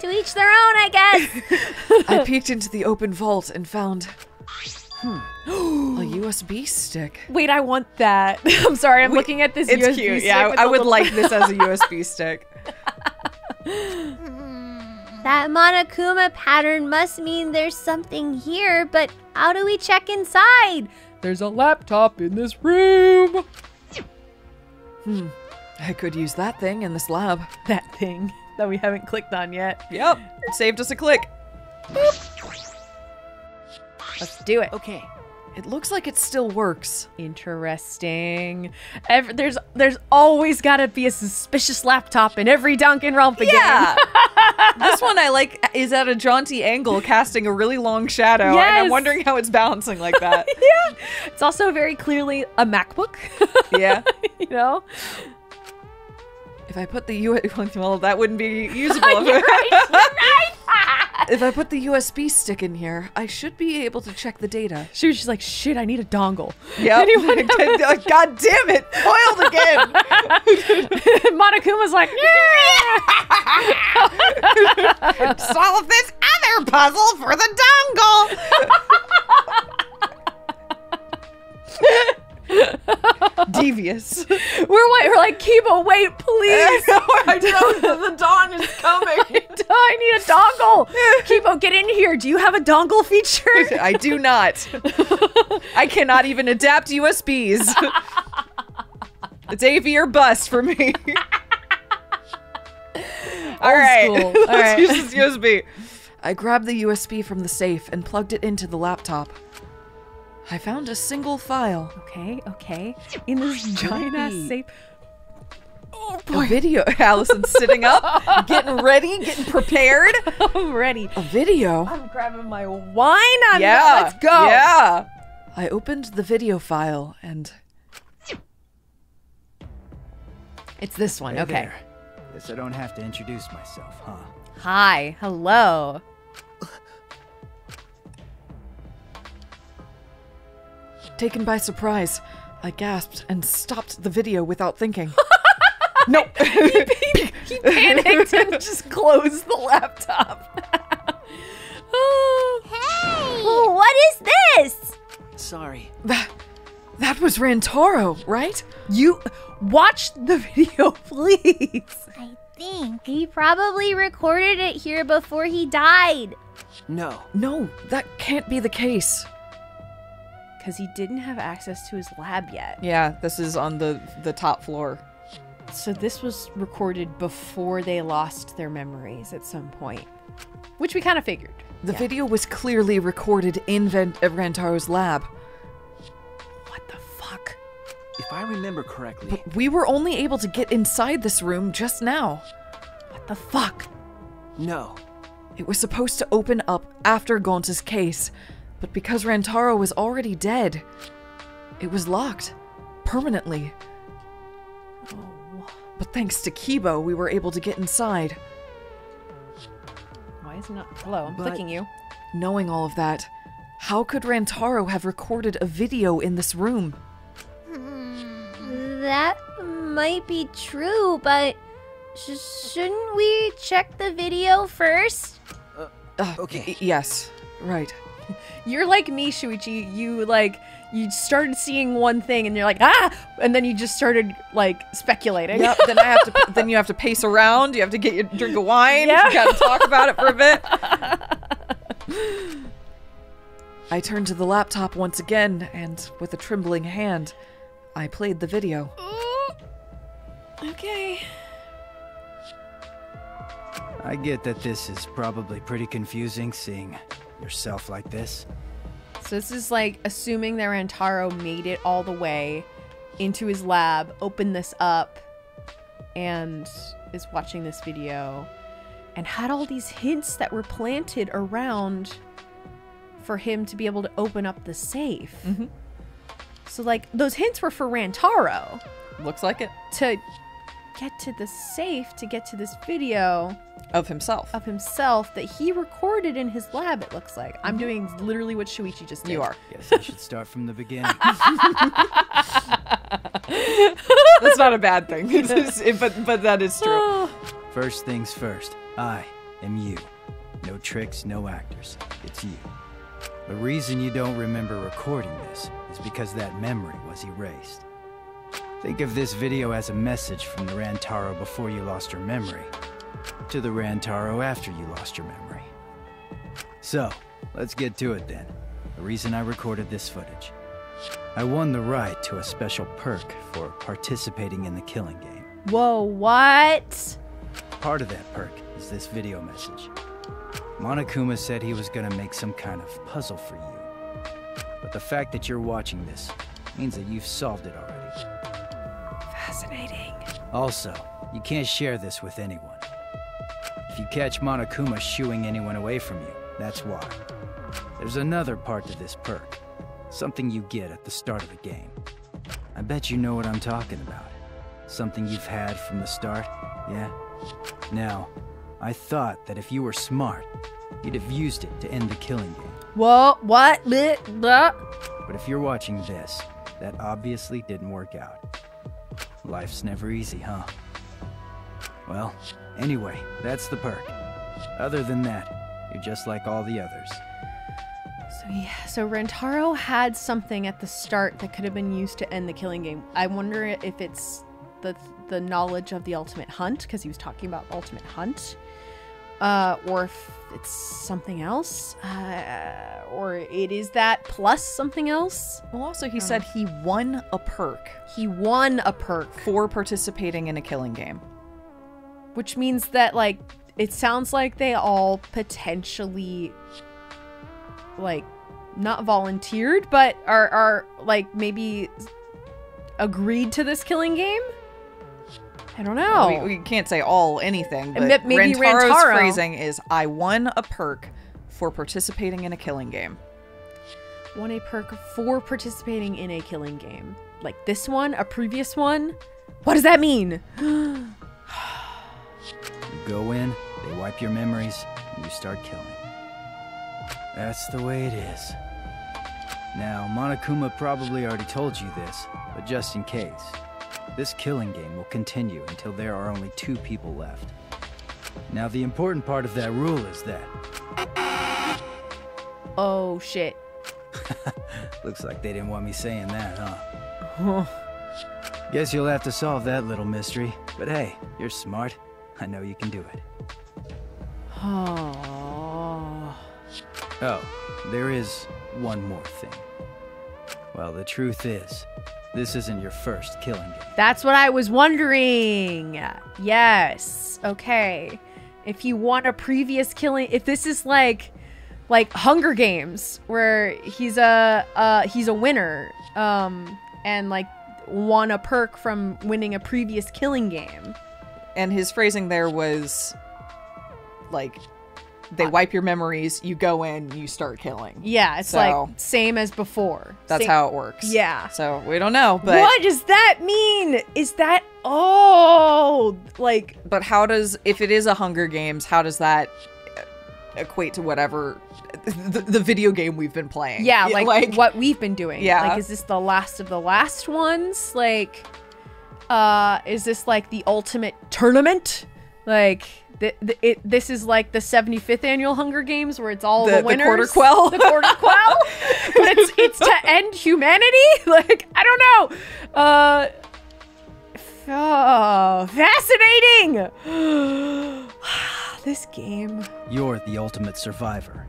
To each their own, I guess. I peeked into the open vault and found a USB stick. Wait, I want that. I'm sorry, I'm looking at this It's USB cute. stick Yeah, with I the would little- like this as a USB stick. That Monokuma pattern must mean there's something here, but how do we check inside? There's a laptop in this room. I could use that thing in this lab. That thing that we haven't clicked on yet. Yep. Saved us a click. Let's do it. Okay. It looks like it still works. Interesting. There's always got to be a suspicious laptop in every Danganronpa game. Yeah. This one I like is at a jaunty angle, casting a really long shadow. And I'm Yes. wondering how it's balancing like that. Yeah. It's also very clearly a MacBook. Yeah. You know? If I put the well, that wouldn't be usable. You're right. You're right. If I put the USB stick in here, I should be able to check the data. She's like, shit, I need a dongle. Yep. God damn it. Foiled again. Monokuma's like, yeah. Solve this other puzzle for the dongle. Devious. We're like, Kibo, wait, please. I know the dawn is coming. I need a dongle. Kibo, get in here. Do you have a dongle feature? I do not. I cannot even adapt USBs. It's AV or bust for me. All right. school. Let's All right. use this USB. I grabbed the USB from the safe and plugged it into the laptop. I found a single file. Okay. In this giant ass safe. Oh boy. A video. Allison's sitting up, getting ready, getting prepared. I'm ready. A video? I'm grabbing my wine. Yeah. Let's go. Yeah. I opened the video file and... It's this one. Hey Okay. there. Guess I don't have to introduce myself, huh? Hi. Hello. Taken by surprise, I gasped and stopped the video without thinking. No. He panicked and just closed the laptop. Oh, what is this? Sorry. That was Rantaro, right? You watch the video, please. I think. He probably recorded it here before he died. No. No, that can't be the case. Because he didn't have access to his lab yet. Yeah, this is on the top floor. So this was recorded before they lost their memories at some point. Which we kind of figured. The video was clearly recorded in Rantaro's lab. What the fuck? If I remember correctly, But we were only able to get inside this room just now. What the fuck? no. It was supposed to open up after Gonta's case, but because Rantaro was already dead, it was locked. Permanently. Oh, But thanks to Kibo, we were able to get inside. why is it not? Hello, I'm clicking you. Knowing all of that, how could Rantaro have recorded a video in this room? That might be true, but shouldn't we check the video first? Okay. Yes, right. You're like me, Shuichi. You started seeing one thing and you're like, ah! And then you just started, like, speculating. Yep, then you have to pace around, you have to get your drink of wine, Yeah. you gotta talk about it for a bit. I turned to the laptop once again, and with a trembling hand, I played the video. Okay. I get that this is probably pretty confusing seeing yourself like this. So this is like assuming that Rantaro made it all the way into his lab, opened this up, and is watching this video, and had all these hints that were planted around for him to be able to open up the safe. Mm-hmm. So like those hints were for Rantaro Looks like it. to get to the safe, to get to this video Of himself. of himself that he recorded in his lab, it looks like. I'm doing literally what Shuichi just did. You are. Guess I should start from the beginning. That's not a bad thing, but that is true. First things first, I am you. No tricks, no actors. It's you. The reason you don't remember recording this is because that memory was erased. Think of this video as a message from the Rantaro before you lost your memory to the Rantaro after you lost your memory. So, let's get to it then. The reason I recorded this footage. I won the right to a special perk for participating in the killing game. Whoa, what? Part of that perk is this video message. Monokuma said he was gonna make some kind of puzzle for you. But the fact that you're watching this means that you've solved it already. Fascinating. Also, you can't share this with anyone. If you catch Monokuma shooing anyone away from you, that's why. There's another part to this perk. Something you get at the start of the game. I bet you know what I'm talking about. Something you've had from the start, yeah? Now, I thought that if you were smart, you'd have used it to end the killing game. What? Blah. But if you're watching this, that obviously didn't work out. Life's never easy, huh? Well, anyway, that's the perk. Other than that, you're just like all the others. So Rantaro had something at the start that could have been used to end the killing game. I wonder if it's the knowledge of the ultimate hunt, because he was talking about ultimate hunt, or if it's something else, or it is that plus something else. Well, also he said he won a perk. He won a perk for participating in a killing game. Which means that, like, it sounds like they all potentially, like, not volunteered, but are like, maybe agreed to this killing game? I don't know. We can't say all anything, but maybe Rantaro's phrasing is, I won a perk for participating in a killing game. Won a perk for participating in a killing game. Like this one? A previous one? What does that mean? You go in, they wipe your memories, and you start killing. That's the way it is. Now, Monokuma probably already told you this, but just in case, this killing game will continue until there are only 2 people left. Now, the important part of that rule is that... Oh, shit. Looks like they didn't want me saying that, huh? Guess you'll have to solve that little mystery, but hey, you're smart. I know you can do it. Oh, there is one more thing. Well, the truth is, this isn't your first killing game. That's what I was wondering. Yes. Okay. If you want a previous killing, if this is like Hunger Games, where he's a winner, and like won a perk from winning a previous killing game. And his phrasing there was like, they wipe your memories, you go in, you start killing. Yeah, it's like same as before. That's how it works. Yeah. So we don't know, but what does that mean? Is that like? But how does, if it is a Hunger Games, how does that equate to whatever the video game we've been playing? Yeah, like what we've been doing. Yeah. Like, is this the last of the last ones? Like, is this like the ultimate tournament? Like, this is like the 75th annual Hunger Games where it's all the winners. The quarter quell. The quarter quell. But it's to end humanity? Like, I don't know. Oh, fascinating. This game. You're the ultimate survivor.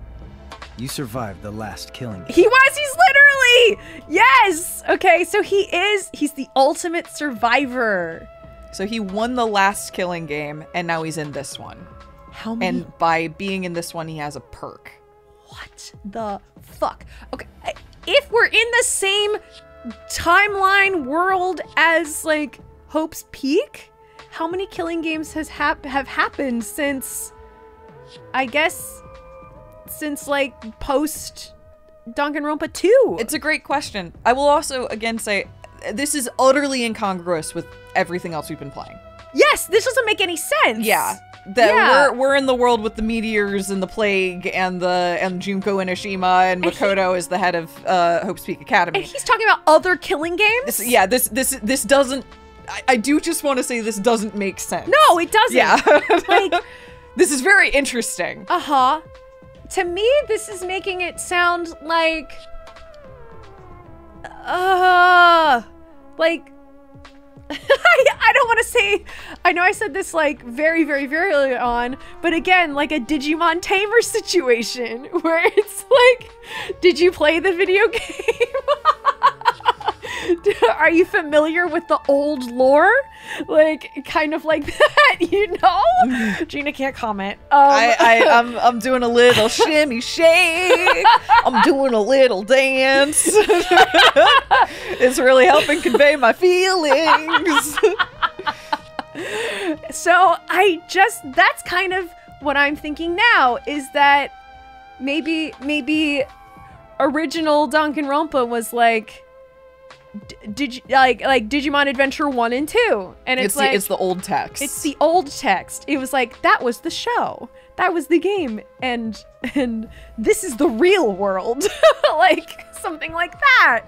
You survived the last killing game. He's literally! Yes! Okay, so he's the ultimate survivor. So he won the last killing game, and now he's in this one. How many? And by being in this one, he has a perk. What the fuck? Okay, if we're in the same timeline world as, like, Hope's Peak, how many killing games have happened since, I guess, since, like, post Danganronpa 2? It's a great question. I will also, again, say, this is utterly incongruous with everything else we've been playing. Yes, this doesn't make any sense. Yeah. We're in the world with the meteors and the plague and Junko Inoshima, and Makoto is the head of Hope's Peak Academy. And he's talking about other killing games? This doesn't, I do just want to say this doesn't make sense. No, it doesn't. Yeah. Like, this is very interesting. Uh-huh. To me, this is making it sound like, I don't want to say, I know I said this like very, very, very early on, but again, like a Digimon Tamer situation where it's like, did you play the video game? Are you familiar with the old lore? Like, kind of like that, you know? Gina can't comment. I'm doing a little shimmy shake. I'm doing a little dance. It's really helping convey my feelings. So that's kind of what I'm thinking now, is that maybe original Danganronpa was like, like Digimon Adventure 1 and 2, and it's the old text. It's the old text. It was like, that was the show, that was the game, and this is the real world, like something like that.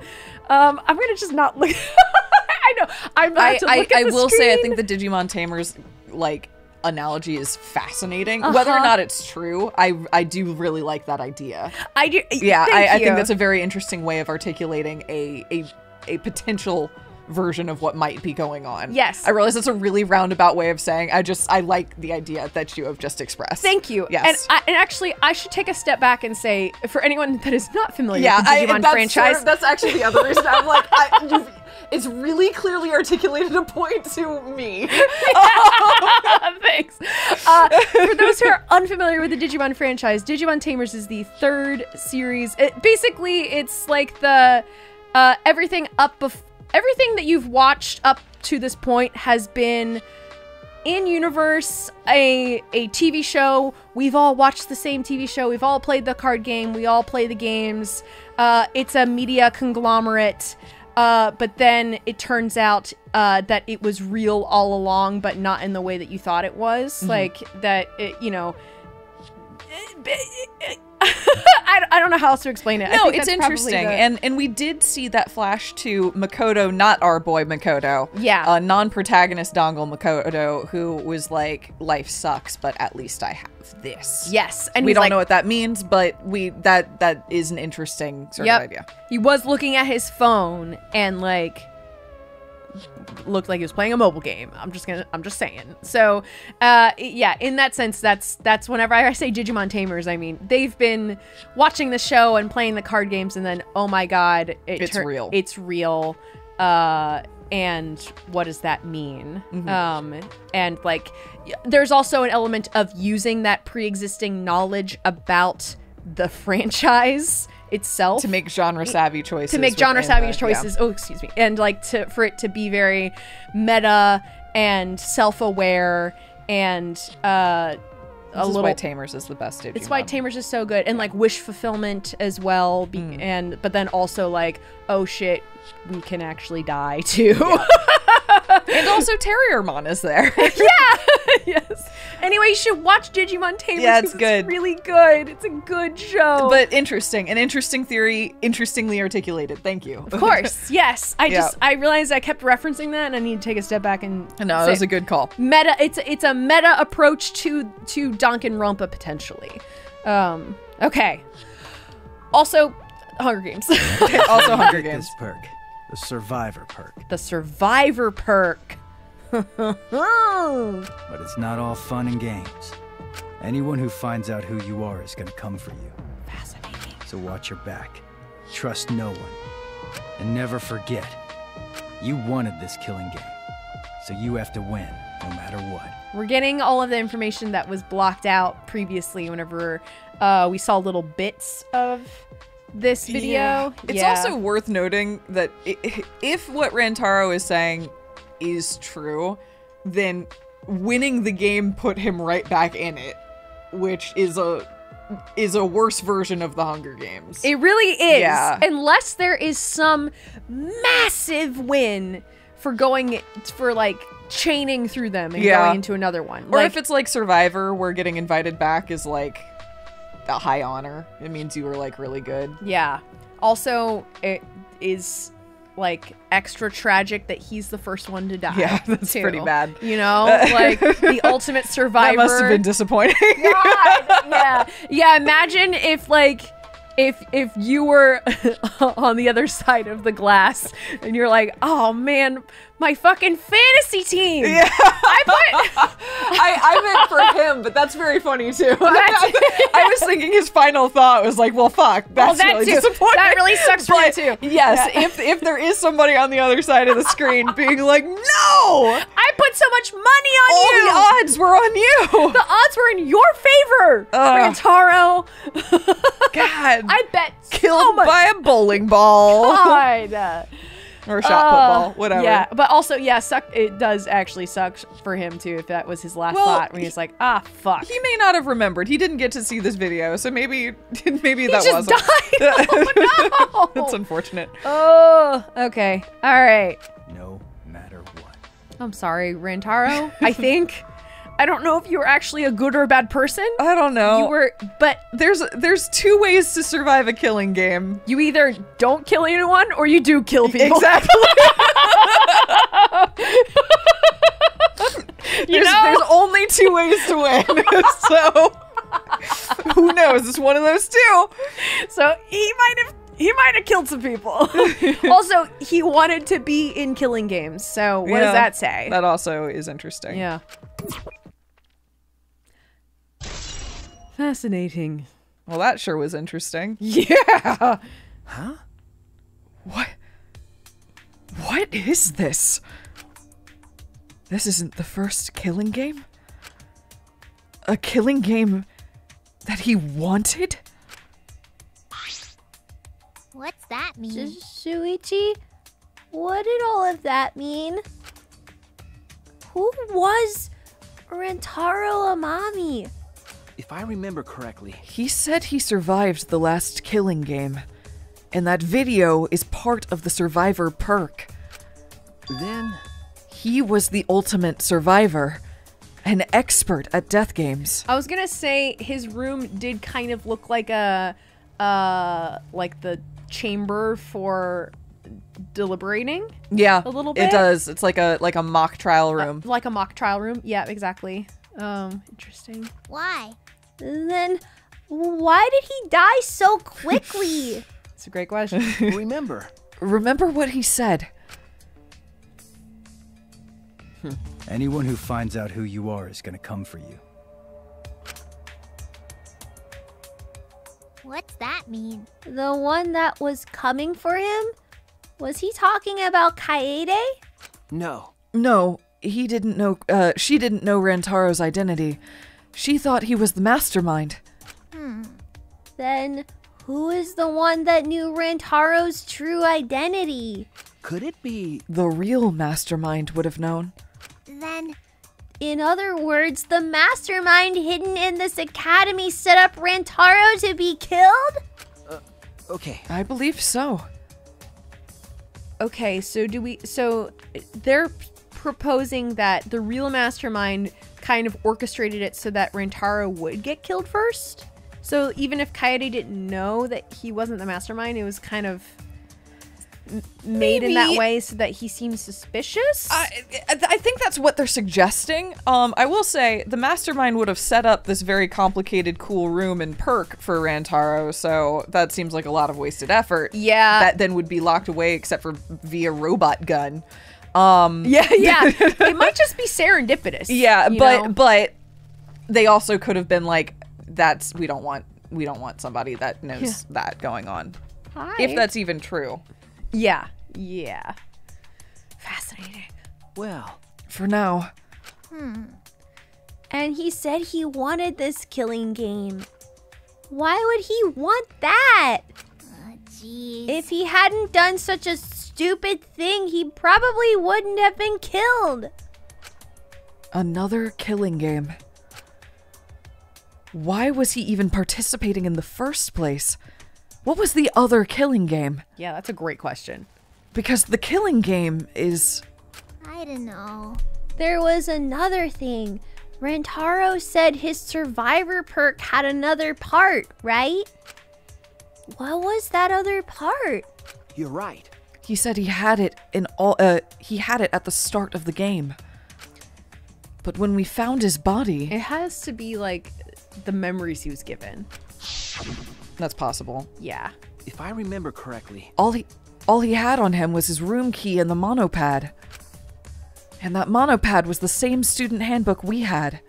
I'm gonna just not look. I know. I'm about to look at the will screen. say, I think the Digimon Tamers like analogy is fascinating. Whether or not it's true, I do really like that idea. I do. Yeah, I think you. that's a very interesting way of articulating a potential version of what might be going on. Yes. I realize it's a really roundabout way of saying, I like the idea that you have just expressed. Thank you. Yes. And actually, I should take a step back and say, for anyone that is not familiar with the Digimon franchise. That's actually the other reason I'm like, it's really clearly articulated a point to me. Thanks. For those who are unfamiliar with the Digimon franchise, Digimon Tamers is the third series. Basically, it's like the everything that you've watched up to this point has been in universe, a TV show. We've all watched the same TV show. We've all played the card game. We all play the games. It's a media conglomerate. But then it turns out that it was real all along, but not in the way that you thought it was. Like, that, you know... I don't know how else to explain it. No, it's interesting. And we did see that flash to Makoto, not our boy Makoto. Yeah. Non-protagonist Dongle Makoto, who was like, life sucks, but at least I have this. Yes. And we don't like, know what that means, but that is an interesting sort of idea. He was looking at his phone and like looked like he was playing a mobile game. I'm just saying. So yeah, in that sense, that's whenever I say Digimon Tamers, I mean they've been watching the show and playing the card games, and then oh my god, it's real. It's real. And what does that mean? And like there's also an element of using that pre-existing knowledge about the franchise itself to make genre savvy choices. Yeah. Oh, excuse me. And like for it to be very meta and self-aware and This is why Tamers is the best Digimon. It's why Tamers is so good, and like wish fulfillment as well. But then also like, oh shit, we can actually die too. Yeah. And also Terriermon is there. Yeah. Yes. Anyway, you should watch Digimon Tamers. Yeah, it's good. It's really good. It's a good show. But interesting. An interesting theory, interestingly articulated. Thank you. Of course. Yes. I realized I kept referencing that, and I need to take a step back and no, that was a good call. Meta. It's a meta approach to Danganronpa potentially. Okay. Also, Hunger Games. Also Hunger Games. This perk. The Survivor perk. The Survivor perk. But it's not all fun and games. Anyone who finds out who you are is gonna come for you. Fascinating. So watch your back. Trust no one. And never forget, you wanted this killing game. So you have to win, no matter what. We're getting all of the information that was blocked out previously whenever we saw little bits of this video. Yeah. It's also worth noting that if what Rantaro is saying is true, then winning the game put him right back in it, which is a worse version of the Hunger Games. It really is. Yeah. Unless there is some massive win for like chaining through them and going into another one. Or if it's like Survivor, where getting invited back is like a high honor. It means you were like really good. Yeah. Also, it is like extra tragic that he's the first one to die. Yeah, that's pretty bad. You know, like the ultimate survivor. That must have been disappointing. God, yeah. Yeah, imagine if like if you were on the other side of the glass and you're like, oh man, my fucking fantasy team. Yeah. I meant for him, but that's very funny too. I was thinking his final thought was like, well, fuck, that's really disappointing. That really sucks for you too. Yes, if there is somebody on the other side of the screen being like, no, I put so much money on all you. the odds were on you. The odds were in your favor, Rantaro. God, I bet killed so much. by a bowling ball. God. Or a shot put ball, whatever. Yeah, but also, yeah, it does actually suck for him too if that was his last thought when he's like, ah, fuck. He may not have remembered. He didn't get to see this video, so maybe He that just wasn't. died. Oh, no. That's unfortunate. Oh, okay. All right. No matter what. I'm sorry, Rantaro. I think. I don't know if you were actually a good or a bad person. I don't know. You were, but there's two ways to survive a killing game. You either don't kill anyone or you do kill people. Exactly. There's only two ways to win. So who knows? It's one of those two. So he might have killed some people. Also, he wanted to be in killing games. So what does that say? That also is interesting. Yeah. Fascinating. Well, that sure was interesting. Yeah. Huh? What is this? This isn't the first killing game? A killing game that he wanted? What's that mean? Shuichi, what did all of that mean? Who was Rantaro Amami? If I remember correctly, He said he survived the last killing game, and that video is part of the survivor perk. then He was the ultimate survivor, an expert at death games. I was gonna say his room did kind of look like like the chamber for deliberating. Yeah, A little bit? It does. It's like a mock trial room. Like a mock trial room. Yeah, exactly. Interesting. Why? And then, why did he die so quickly? It's a great question. remember. Remember what he said. Anyone who finds out who you are is gonna come for you. What's that mean? The one that was coming for him? Was he talking about Kaede? No. No, he didn't know. She didn't know Rantaro's identity. She thought he was the mastermind. Then, who is the one that knew Rantaro's true identity? Could it be? The real mastermind would have known. Then In other words, the mastermind hidden in this academy set up Rantaro to be killed? Okay. I believe so. Okay, so they're proposing that the real mastermind kind of orchestrated it so that Rantaro would get killed first. So even if Kaede didn't know that he wasn't the mastermind, it was kind of made in that way so that he seems suspicious. I think that's what they're suggesting. I will say the mastermind would have set up this very complicated, cool room and perk for Rantaro, so that seems like a lot of wasted effort. Yeah. That then would be locked away except for via robot gun. Yeah. It might just be serendipitous. Yeah, you know? but they also could have been like, we don't want somebody that knows that going on. Hi. If that's even true. Yeah. Fascinating. Well, For now. And he said he wanted this killing game. Why would he want that? Jeez. If he hadn't done such a stupid thing, he probably wouldn't have been killed. Another killing game. Why was he even participating in the first place? What was the other killing game? Yeah, that's a great question. Because the killing game is... I don't know. There was another thing. Rantaro said his survivor perk had another part, right? What was that other part? you're right. He said he had it he had it at the start of the game. But when we found his body... It has to be like the memories he was given. That's possible. Yeah. If I remember correctly, All he had on him was his room key and the monopad. And that monopad was the same student handbook we had.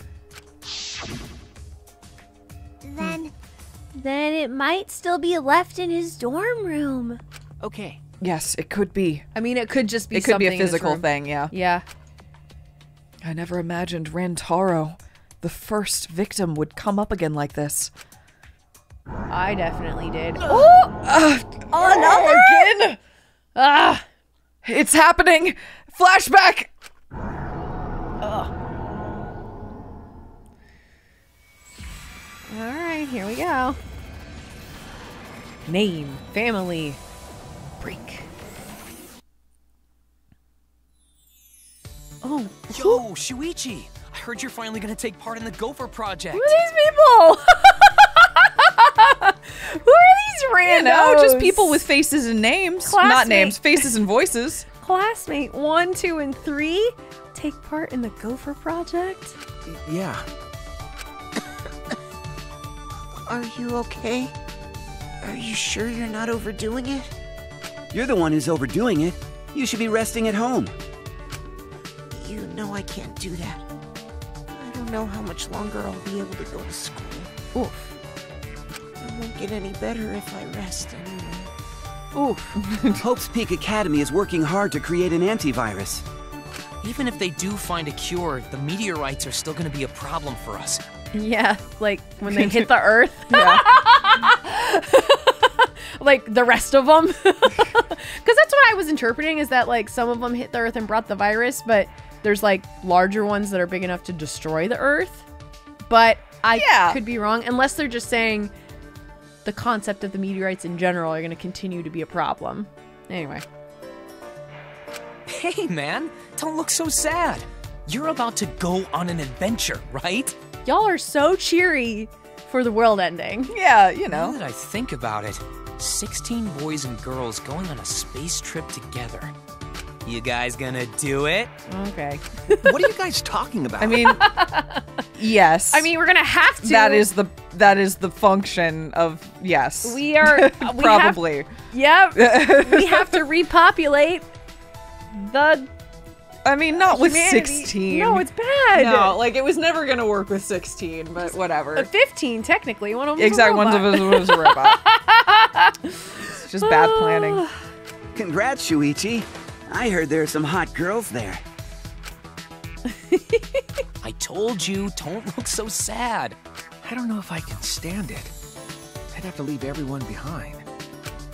Then it might still be left in his dorm room. okay. Yes, it could be. I mean, it could just be It could be something a in his physical room. thing, yeah. Yeah. I never imagined Rantaro, the first victim, would come up again like this. I definitely did. Oh! Another again? Ah! It's happening! Flashback! Alright, here we go. Name, family, break. Oh, Yo, Shuichi! I heard you're finally gonna take part in the Gopher project. who are these people? Who are these randos? No, just people with faces and names. Not Classmate. names, faces and voices. Classmate 1, 2, and 3 take part in the Gopher project? Yeah. Are you okay? Are you sure you're not overdoing it? You're the one who's overdoing it. You should be resting at home. You know I can't do that. I don't know how much longer I'll be able to go to school. Oof. It won't get any better if I rest anyway. Oof. Hope's Peak Academy is working hard to create an antivirus. Even if they do find a cure, the meteorites are still gonna be a problem for us. Yeah, like when they hit the Earth. Yeah. Like the rest of them. Because that's what I was interpreting, is that like some of them hit the Earth and brought the virus, but there's like larger ones that are big enough to destroy the Earth. But I could be wrong, unless they're just saying the concept of the meteorites in general are going to continue to be a problem. Anyway. Hey, man, don't look so sad. You're about to go on an adventure, right? Y'all are so cheery for the world ending. Yeah, you Now know. that I think about it, 16 boys and girls going on a space trip together. You guys gonna do it? Okay. What are you guys talking about? I mean, yes. I mean, we're going to have to. that is the function of yes. We are probably. We have to repopulate the I mean, not with humanity. 16. No, it's bad. No, like it was never gonna work with 16, but whatever. 15 technically. One of them. Exactly, one of them was a robot. It's just bad planning. Congrats, Shuichi. I heard there are some hot girls there. I told you, don't look so sad. I don't know if I can stand it. I'd have to leave everyone behind.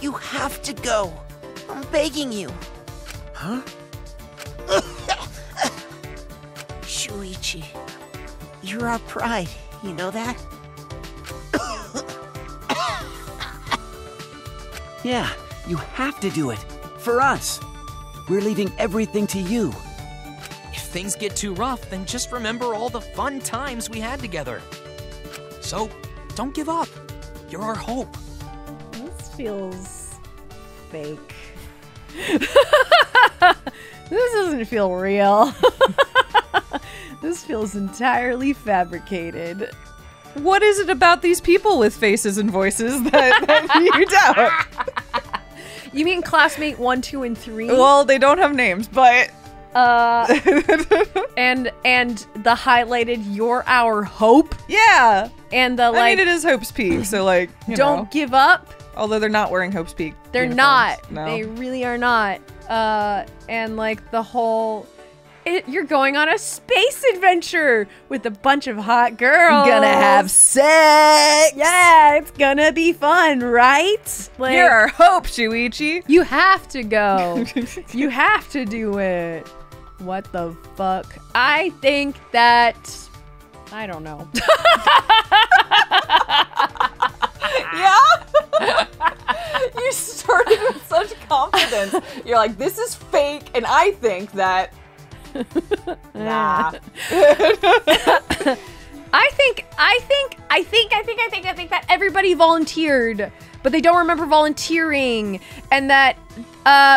You have to go. I'm begging you. Huh? Shuichi, you're our pride. You know that? Yeah, you have to do it. For us. We're leaving everything to you. If things get too rough, then just remember all the fun times we had together. So, don't give up. You're our hope. This feels fake. This doesn't feel real. This feels entirely fabricated. What is it about these people with faces and voices that you doubt? You mean classmate 1, 2, and 3? Well, they don't have names, but and the highlighted "You're our hope" yeah. and the I like. mean, it is Hope's Peak, so like, you don't know. give up. Although they're not wearing Hope's Peak. They're uniforms. not. No. They really are not. And like the whole, you're going on a space adventure with a bunch of hot girls. Gonna have sex. Yeah, it's gonna be fun, right? Like, You're our hope, Shuichi. you have to go. You have to do it. What the fuck? I think that, I don't know. Yeah? You started with such confidence. You're like, this is fake, and I think that. Nah. I think that everybody volunteered, but they don't remember volunteering, and that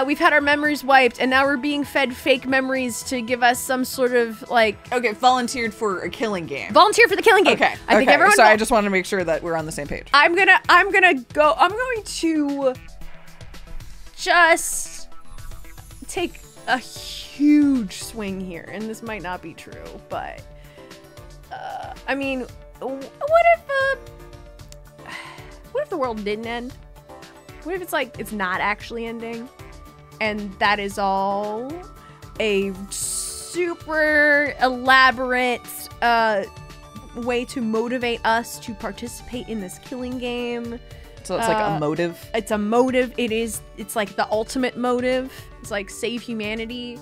we've had our memories wiped, and now we're being fed fake memories to give us some sort of like. Okay, volunteered for a killing game. Volunteer for the killing game. Okay. I think everyone. So I just wanted to make sure that we're on the same page. I'm going to just take a huge swing here, and this might not be true, but I mean, what if the world didn't end? What if it's like it's not actually ending, and that is all a super elaborate way to motivate us to participate in this killing game? So it's like a motive. It's a motive. It's like the ultimate motive. It's like save humanity.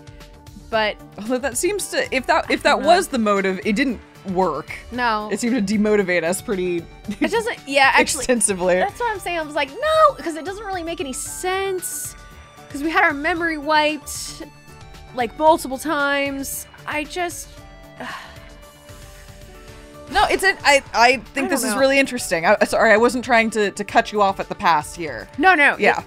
But although that seems to, if that was the motive, it didn't work. No. It seemed to demotivate us pretty it doesn't, yeah, actually. extensively. That's what I'm saying. I was like, no, because it doesn't really make any sense. Because we had our memory wiped like multiple times. I just... No, I think this is know. really interesting. Sorry, I wasn't trying to cut you off at the pass here. No. Yeah.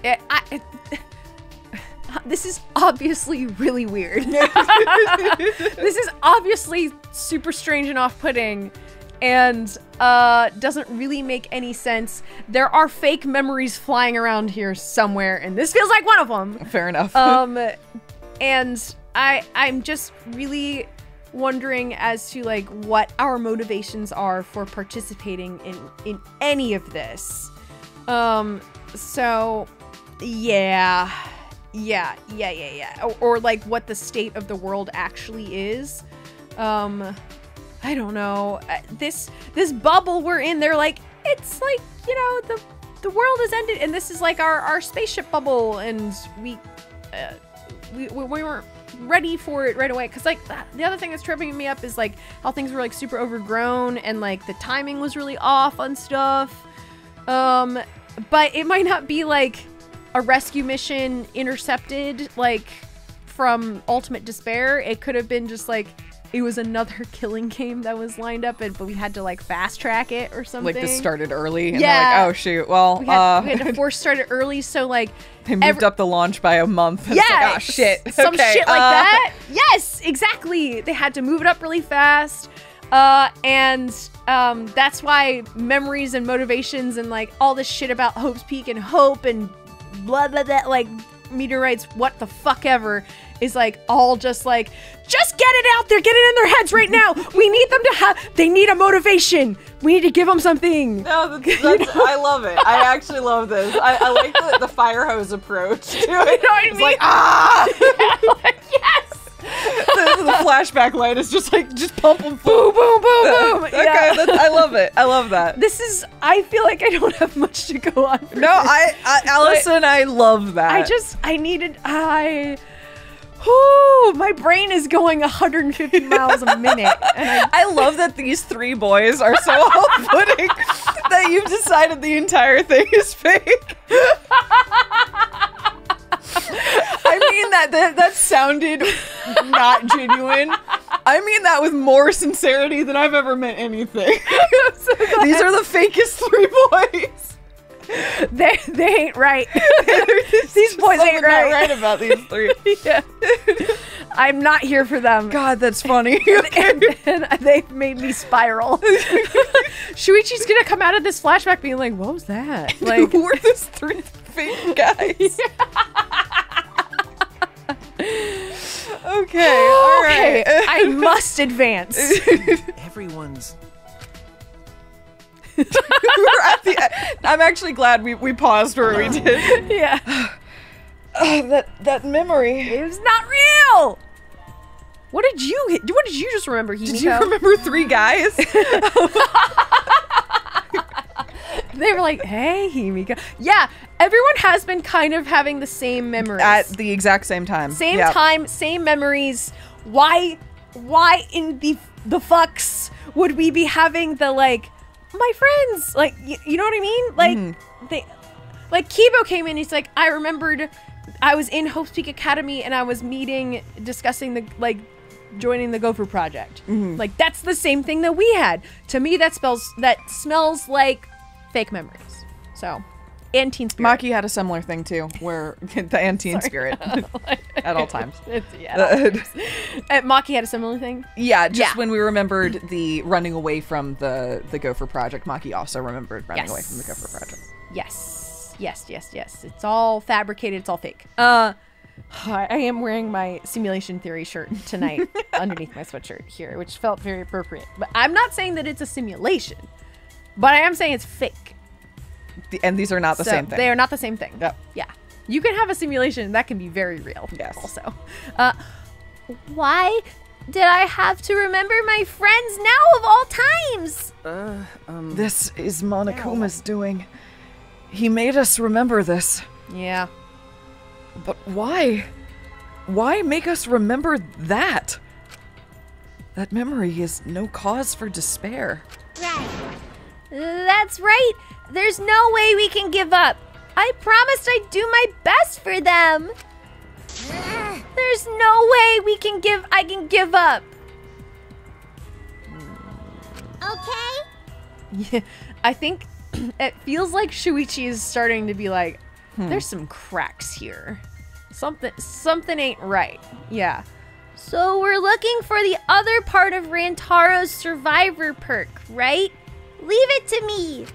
This is obviously really weird. This is obviously super strange and off-putting, and doesn't really make any sense. There are fake memories flying around here somewhere, and this feels like one of them. Fair enough. And I'm just really wondering as to like what our motivations are for participating in any of this. So yeah. Or like what the state of the world actually is. I don't know. This bubble we're in, they're like, it's like, you know, the world has ended, and this is like our spaceship bubble, and we weren't ready for it right away. Because like the other thing that's tripping me up is like how things were like super overgrown, and like the timing was really off on stuff. But it might not be like a rescue mission intercepted like from Ultimate Despair. It could have been just like it was another killing game that was lined up, but we had to like fast track it or something. Like this started early, and yeah. they're like, oh shoot, well, we had to force start it early, so like they moved up the launch by a month. Yeah, it's like, oh shit, some okay, shit like that. Yes, exactly. They had to move it up really fast, and that's why memories and motivations and like all this shit about Hope's Peak and hope and blah blah blah, like meteorites, what the fuck ever, is like all just like, just get it out there, get it in their heads right now. We need them to they need a motivation. We need to give them something. No, that's I love it. I actually love this. I like the fire hose approach to it. You know what I mean? It's like, ah! Yeah, like, yes! the flashback light is just like, just pump them boom, boom, boom, boom. Okay, yeah. I love it. I love that. I feel like I don't have much to go on for No, this. Allison, I love that. My brain is going 150 miles a minute. And I love that these three boys are so off-putting that you've decided the entire thing is fake. I mean that sounded not genuine. I mean that with more sincerity than I've ever meant anything. so These are the fakest three boys. They ain't right. These boys ain't not right. right about these three. Yeah. I'm not here for them. God, that's funny. and they've made me spiral. Shuichi's gonna come out of this flashback being like, what was that? Like, who are these three fake guys? Okay, all right. I must advance. Everyone's... I'm actually glad we paused where we did. Yeah. That memory. It was not real. What did you just remember, Himiko? Did you remember three guys? They were like, hey, Himiko. Yeah, everyone has been kind of having the same memories. At the exact same time. Same time, same memories. Why in the fucks would we be having the, like, my friends? Like, you know what I mean? Like, like, Kibo came in, he's like, I remembered I was in Hope's Peak Academy and I was discussing the, like, joining the Gopher Project. Like, that's the same thing that we had. To me, that smells like fake memories. So, and teen spirit. Maki had a similar thing too, where the and-teen spirit at all times. Maki had a similar thing. Yeah, just when we remembered the running away from the Gopher Project, Maki also remembered running away from the Gopher Project. Yes. It's all fabricated. It's all fake. I am wearing my simulation theory shirt tonight underneath my sweatshirt here, which felt very appropriate. But I'm not saying that it's a simulation, but I am saying it's fake. And these are not the same thing. They are not the same thing. Yep. Yeah. You can have a simulation that can be very real. Yes. Also. Why did I have to remember my friends now of all times? This is Monokuma's doing. He made us remember this. Yeah. But why? Why make us remember that? That memory is no cause for despair. Right. That's right. There's no way we can give up. I promised I'd do my best for them. There's no way I can give up. Okay. Yeah. I think it feels like Shuichi is starting to be like, there's some cracks here. Something ain't right. Yeah. So we're looking for the other part of Rantaro's survivor perk, right? Leave it to me.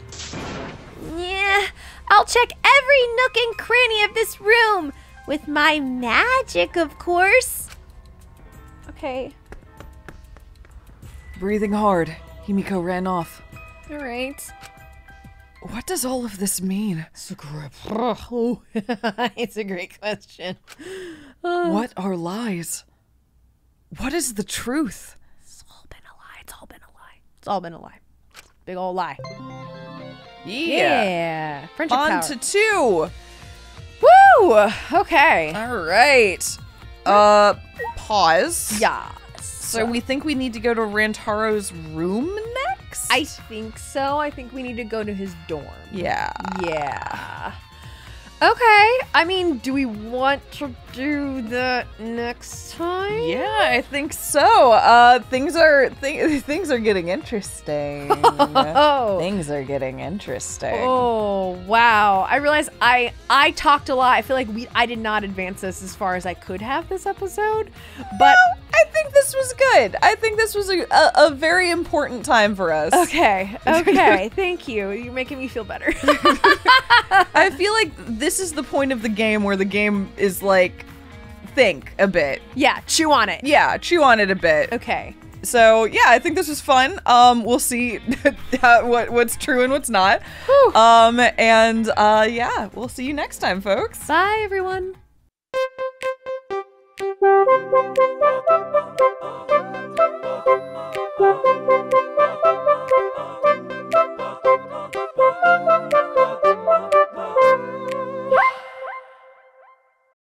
Yeah, I'll check every nook and cranny of this room. With my magic, of course. Okay. Breathing hard, Himiko ran off. All right. What does all of this mean? It's a great question. What are lies? What is the truth? It's all been a lie. It's all been a lie. It's all been a lie. Big old lie. Yeah. Friendship On power. to 2. Woo! Okay. All right. Pause. Yeah. So we think we need to go to Rantaro's room next? I think so. I think we need to go to his dorm. Yeah. Yeah. Okay. I mean, do we want to do that next time? Yeah, I think so. Things are getting interesting. Oh. Things are getting interesting. Oh, wow. I realize I talked a lot. I feel like I did not advance this as far as I could have this episode. But I think this was good. I think this was a very important time for us. Okay. Okay. Thank you. You're making me feel better. I feel like this is the point of the game where the game is like, think a bit. Yeah, chew on it. Yeah, chew on it a bit. Okay. So yeah, I think this was fun. We'll see what's true and what's not. Whew. Yeah, we'll see you next time, folks. Bye, everyone. Thank you.